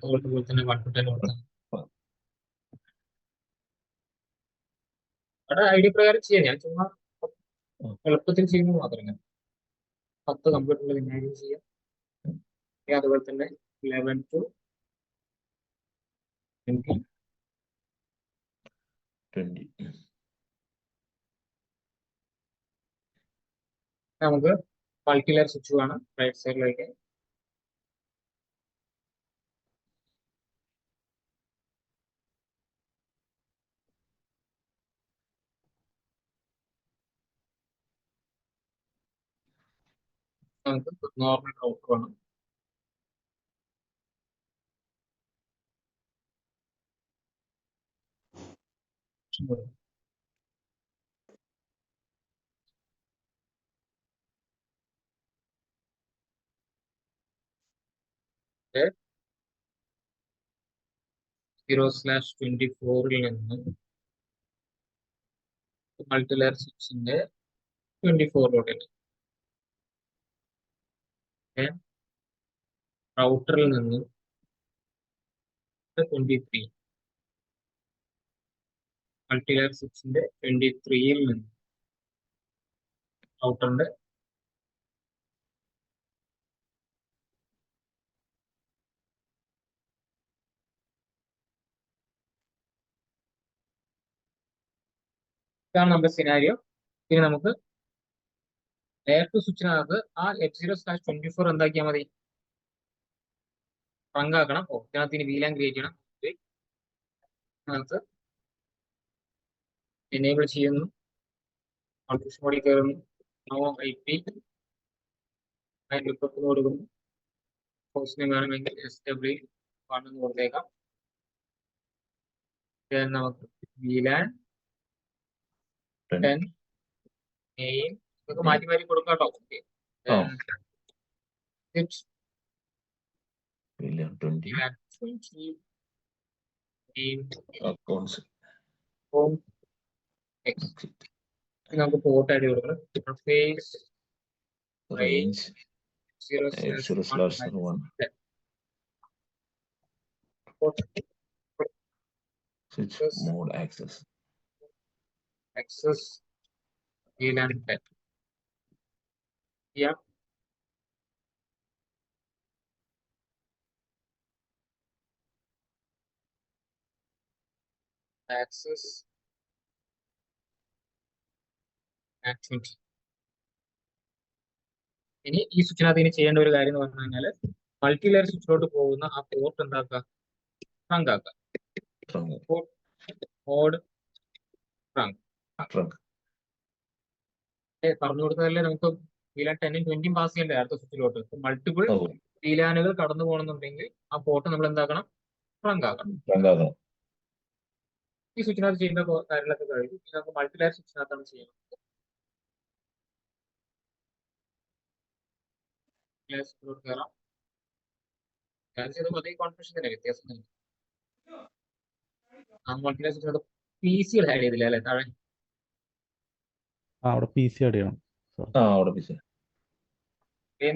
S1: പോലെ തന്നെ 1 to 10 കൊടുക്കാം. അവിടെ ഐഡിയ പ്രകാരം ചെയ്യാം, ഞാൻ ചുമ്മാ എളുപ്പത്തിൽ ചെയ്യുന്നത് മാത്രമേ 10 കമ്പ്യൂട്ടറിൽ വിനാര്യം ചെയ്യാം. അതുപോലെ തന്നെ 11 to 20. നമുക്ക് മൾട്ടി ലെയർ സ്വിച്ച് വേണം റൈറ്റ് സൈഡിലേക്ക്. നമുക്ക് നോർമൽ റൗട്ടർ വേണം. Okay. 0/24 നിന്ന് മൾട്ടി ലെയർ സ്വിച്ചിന്റെ 24 റൗട്ടറിൽ നിന്ന് 23 മൾട്ടി ലെയർ സ്വിച്ചിന്റെ 23 നിന്ന് റൗട്ടറിന്റെ ഇതാണ് നമ്മുടെ സിനാരിയോ. ഇനി നമുക്ക് ലെയർ 2 സ്വിച്ചിനകത്ത് ആ F0/24 എന്താക്കിയാൽ മതി, പങ്കാക്കണം. ഇതിനകത്ത് ഇനി VLAN ക്രിയേറ്റ് ചെയ്യണം. അതിനകത്ത് എനേബിൾ ചെയ്യുന്നു, കൺഫ്യൂഷൻ മോഡിൽ കയറുന്നു, നോ IP ലുക്കപ്പ് കൊടുക്കുന്നു. ഹോസ്റ്റിന് വേണമെങ്കിൽ SW1 എന്ന് കൊടുത്തേക്കാം. നമുക്ക് VLAN 10 നെയിം ഇതൊക്കെ മാറ്റി മാറ്റി കൊടുക്കാം കേട്ടോ.
S3: VLAN 20. Accounts.
S1: നമുക്ക് പോർട്ട് ഐഡി കൊടുക്കണം. Interface
S3: Range 0/1. Switch mode access.
S1: VLAN 10. Yeah. Access activity. ഇനി ഈ സ്വിച്ചിനകത്ത് ഇനി ചെയ്യേണ്ട ഒരു കാര്യം എന്ന് പറഞ്ഞു കഴിഞ്ഞാൽ മൾട്ടി ലെയർ സ്വിച്ചിലോട്ട് പോകുന്ന ആ പോർട്ട് എന്താക്കുക, ട്രങ്ക് ആക്കുക. മോഡ് ട്രങ്ക് പറഞ്ഞു കൊടുത്തതല്ലേ നമുക്ക് VLAN 10 20 പാസ് ചെയ്യേണ്ടത് അടുത്ത സ്വിച്ചിലോട്ട്. മൾട്ടിപ്പിൾ VLANകൾ കടന്നു പോകണമെന്നുണ്ടെങ്കിൽ ആ പോർട്ട് നമ്മൾ എന്താക്കണം, ട്രങ്ക് ആക്കണം. ഈ സ്വിച്ചിനകത്ത് ചെയ്യുന്ന കാര്യങ്ങളൊക്കെ കഴിഞ്ഞു. നമുക്ക് മൾട്ടി ലെയർ സ്വിച്ചിനകത്താണ് ചെയ്യുന്നത്. കയറാം. അതേ കോൺഫിഗറേഷൻ തന്നെ, വ്യത്യാസം തന്നെ. മൾട്ടി ലെയർ സ്വിച്ചിനകത്ത് PC ആഡ് ചെയ്തില്ല അല്ലെ താഴെ?
S2: അവിടെ PC ആഡ് ചെയ്യണം.
S3: അവിടെ PC.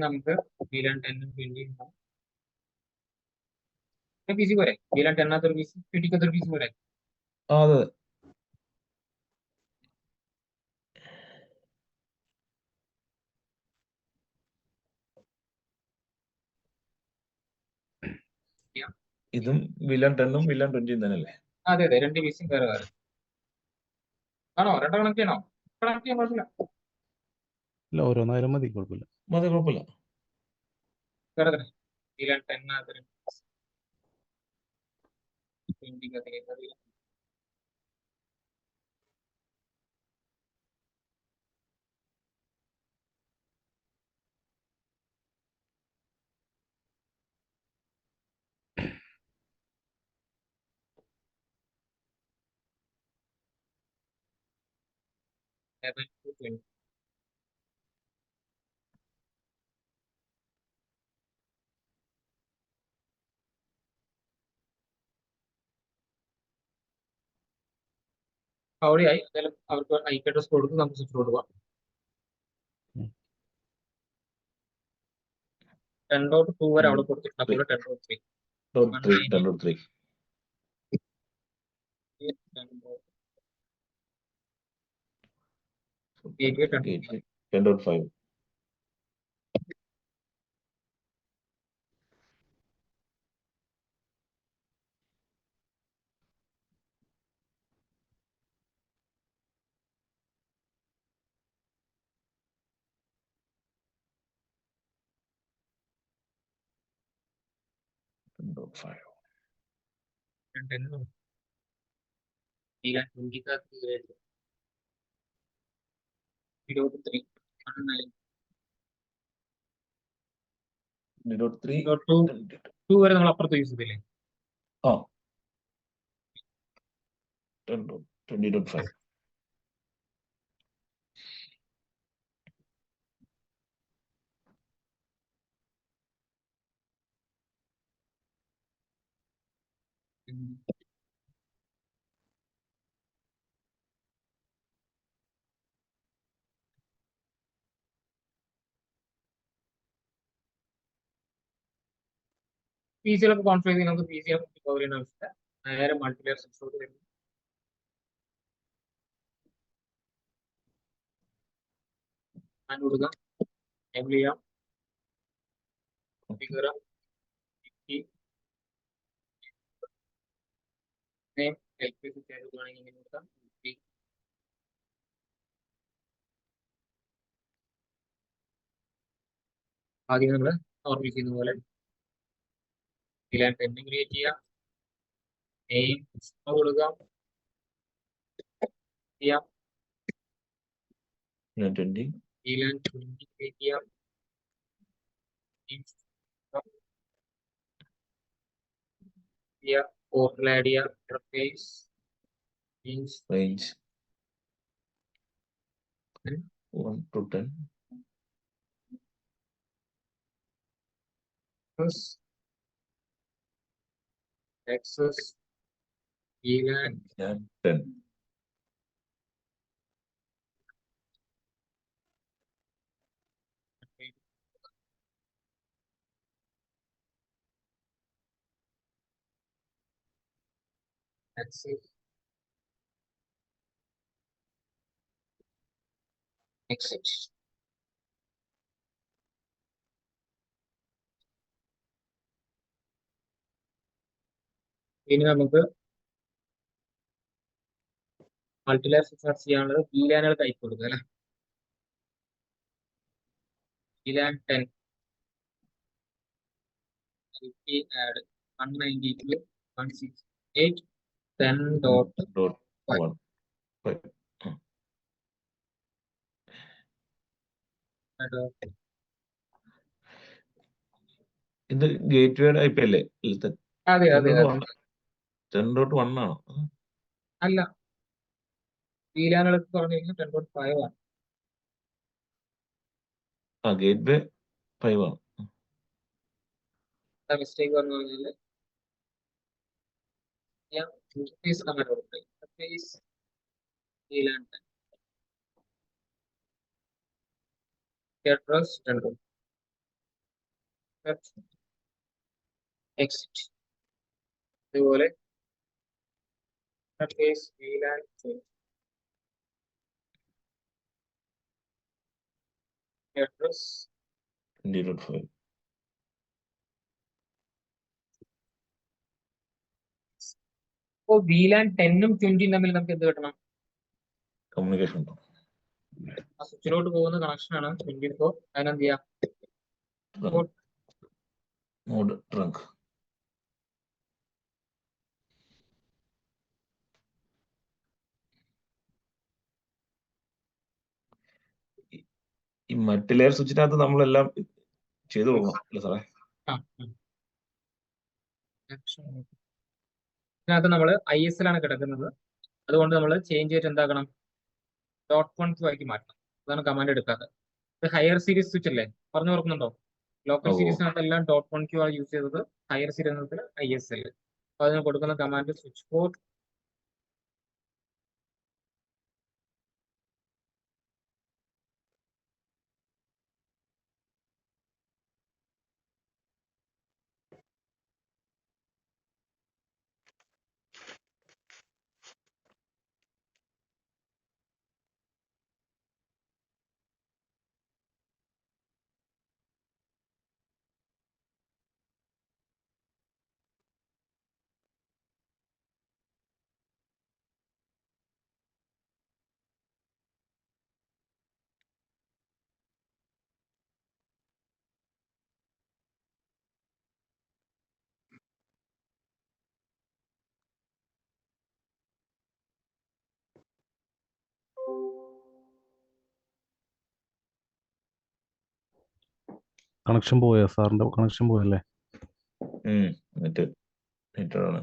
S1: നമുക്ക് VLAN 10 20 PC പോരെ VLAN 10 ഒരു PC പിടിക്കത്തൊരു PC പോരെ.
S3: ആ അതെ ഇതും വില്ലൻ 10ഉം വില്ലൻ 20 തന്നെയല്ലേ?
S1: അതെ അതെ, രണ്ട് PC വേറെ വേറെ ആണോ? രണ്ടോ കണക്ട് ചെയ്യണോ? കണക്ട് ചെയ്യാൻ കുഴപ്പമില്ല.
S2: ഇല്ല, ഓരോന്നായാലും മതി, കുഴപ്പമില്ല.
S3: മതി കുഴപ്പമില്ല.
S1: വേറെ തന്നെ VLAN 10 20 11 to 20. അവിടെയായി. എന്തായാലും അവർക്ക് ഐപി അഡ്രസ് കൊടുത്ത് നമുക്ക് സ്വിച്ച് കൊടുക്കാം. 10.2 വരെ അവിടെ കൊടുത്തിട്ടുണ്ട്. അപ്പോൾ 10.3
S3: 10.3 10.5 10.5
S1: VLAN 20 23
S3: 0.3
S1: 2 വരെ നമ്മൾ അപ്പുറത്ത് യൂസ് ചെയ്തില്ലേ?
S3: ആ 20.5
S1: PC-യിലൊക്കെ കോൺഫിഗർ ചെയ്ത് നമുക്ക് PC-യിലൊക്കെ റിക്കവർ ചെയ്യുന്ന ആവശ്യമില്ല. നേരെ മൾട്ടിപ്ലെയർ സ്വിച്ചിലോട്ട് വരുന്നു. ഞാൻ കൊടുക്കാം, എനേബിൾ ചെയ്യാം, configure ചെയ്യാം, name LP സ്വിച്ച് ആയിട്ട് ഇങ്ങനെ കൊടുക്കാം. ആദ്യം നമ്മൾ നോർമൽ ചെയ്യുന്ന പോലെ VLAN 10 ക്രിയേറ്റ് ചെയ്യാം, നെയിം കൊടുക്കാം, ചെയ്യാം, VLAN 20 ക്രിയേറ്റ് ചെയ്യാം, പോർട്ടൽ ആഡ് ചെയ്യാം, interface
S3: range 1 to 10
S1: access VLAN
S3: 10
S1: access exit. ഇനി നമുക്ക് മൾട്ടിലെയർ സെർച്ച് ചെയ്യാനുള്ളത് VLAN ടൈപ്പ് കൊടുക്കുക അല്ലെ. VLAN 10 IP add 192.168.10.5.
S3: 10.1 ഇത് ഗേറ്റ് വേ IP അല്ലേ?
S1: അതെ അതെ
S3: 10.1 ആണോ?
S1: അല്ല, VLAN-കളൊക്കെ പറഞ്ഞു കഴിഞ്ഞാൽ 10.5 ആണ്.
S3: ആ ഗേറ്റ് വേ 5 ആണ്.
S1: മിസ്റ്റേക്ക് പറഞ്ഞു കഴിഞ്ഞാൽ ഇന്റർഫേസ് അങ്ങനെ കൊടുക്കുക. Interface VLAN 10 address 10. Exit. അതുപോലെ കേസ് VLAN അഡ്രസ്
S3: 20.5.
S1: ഇപ്പോൾ VLAN 10 ഉം 20 തമ്മിൽ നമുക്ക് എന്ത് കിട്ടണം?
S3: കമ്മ്യൂണിക്കേഷൻ ഉണ്ടോ?
S1: ആ സ്വിച്ചിലോട്ട് പോകുന്ന കണക്ഷനാണ് 24. അതിനെന്ത് ചെയ്യാം?
S3: Node trunk. ഈ മറ്റ് ലെയർ സ്വിച്ചിനകത്ത് നമ്മളെല്ലാം ചെയ്തു കൊടുക്കണം അല്ലേ സാറേ?
S1: ഇതിനകത്ത് നമ്മൾ ISL ആണ് കിടക്കുന്നത്. അതുകൊണ്ട് നമ്മൾ ചേഞ്ച് ചെയ്തിട്ട് എന്താക്കണം? .12 ആക്കി മാറ്റണം. അതാണ് കമാൻഡ് എടുക്കാത്തത്. ഇത് ഹയർ സീരീസ് സ്വിച്ച് അല്ലേ? പറഞ്ഞു ഓർക്കുന്നുണ്ടോ? ലോക്കൽ
S3: ഓ.
S1: സീരീസിനകത്ത് എല്ലാം .12 ആണ് യൂസ് ചെയ്തത്. ഹയർ സീരീസിനകത്ത് ISL. അപ്പൊ അതിന് കൊടുക്കുന്ന കമാൻഡ് സ്വിച്ച് പോർട്ട്
S2: കണക്ഷൻ പോയോ സാറിന്റെ കണക്ഷൻ പോയല്ലേ?
S3: നെറ്റ് ആണ്.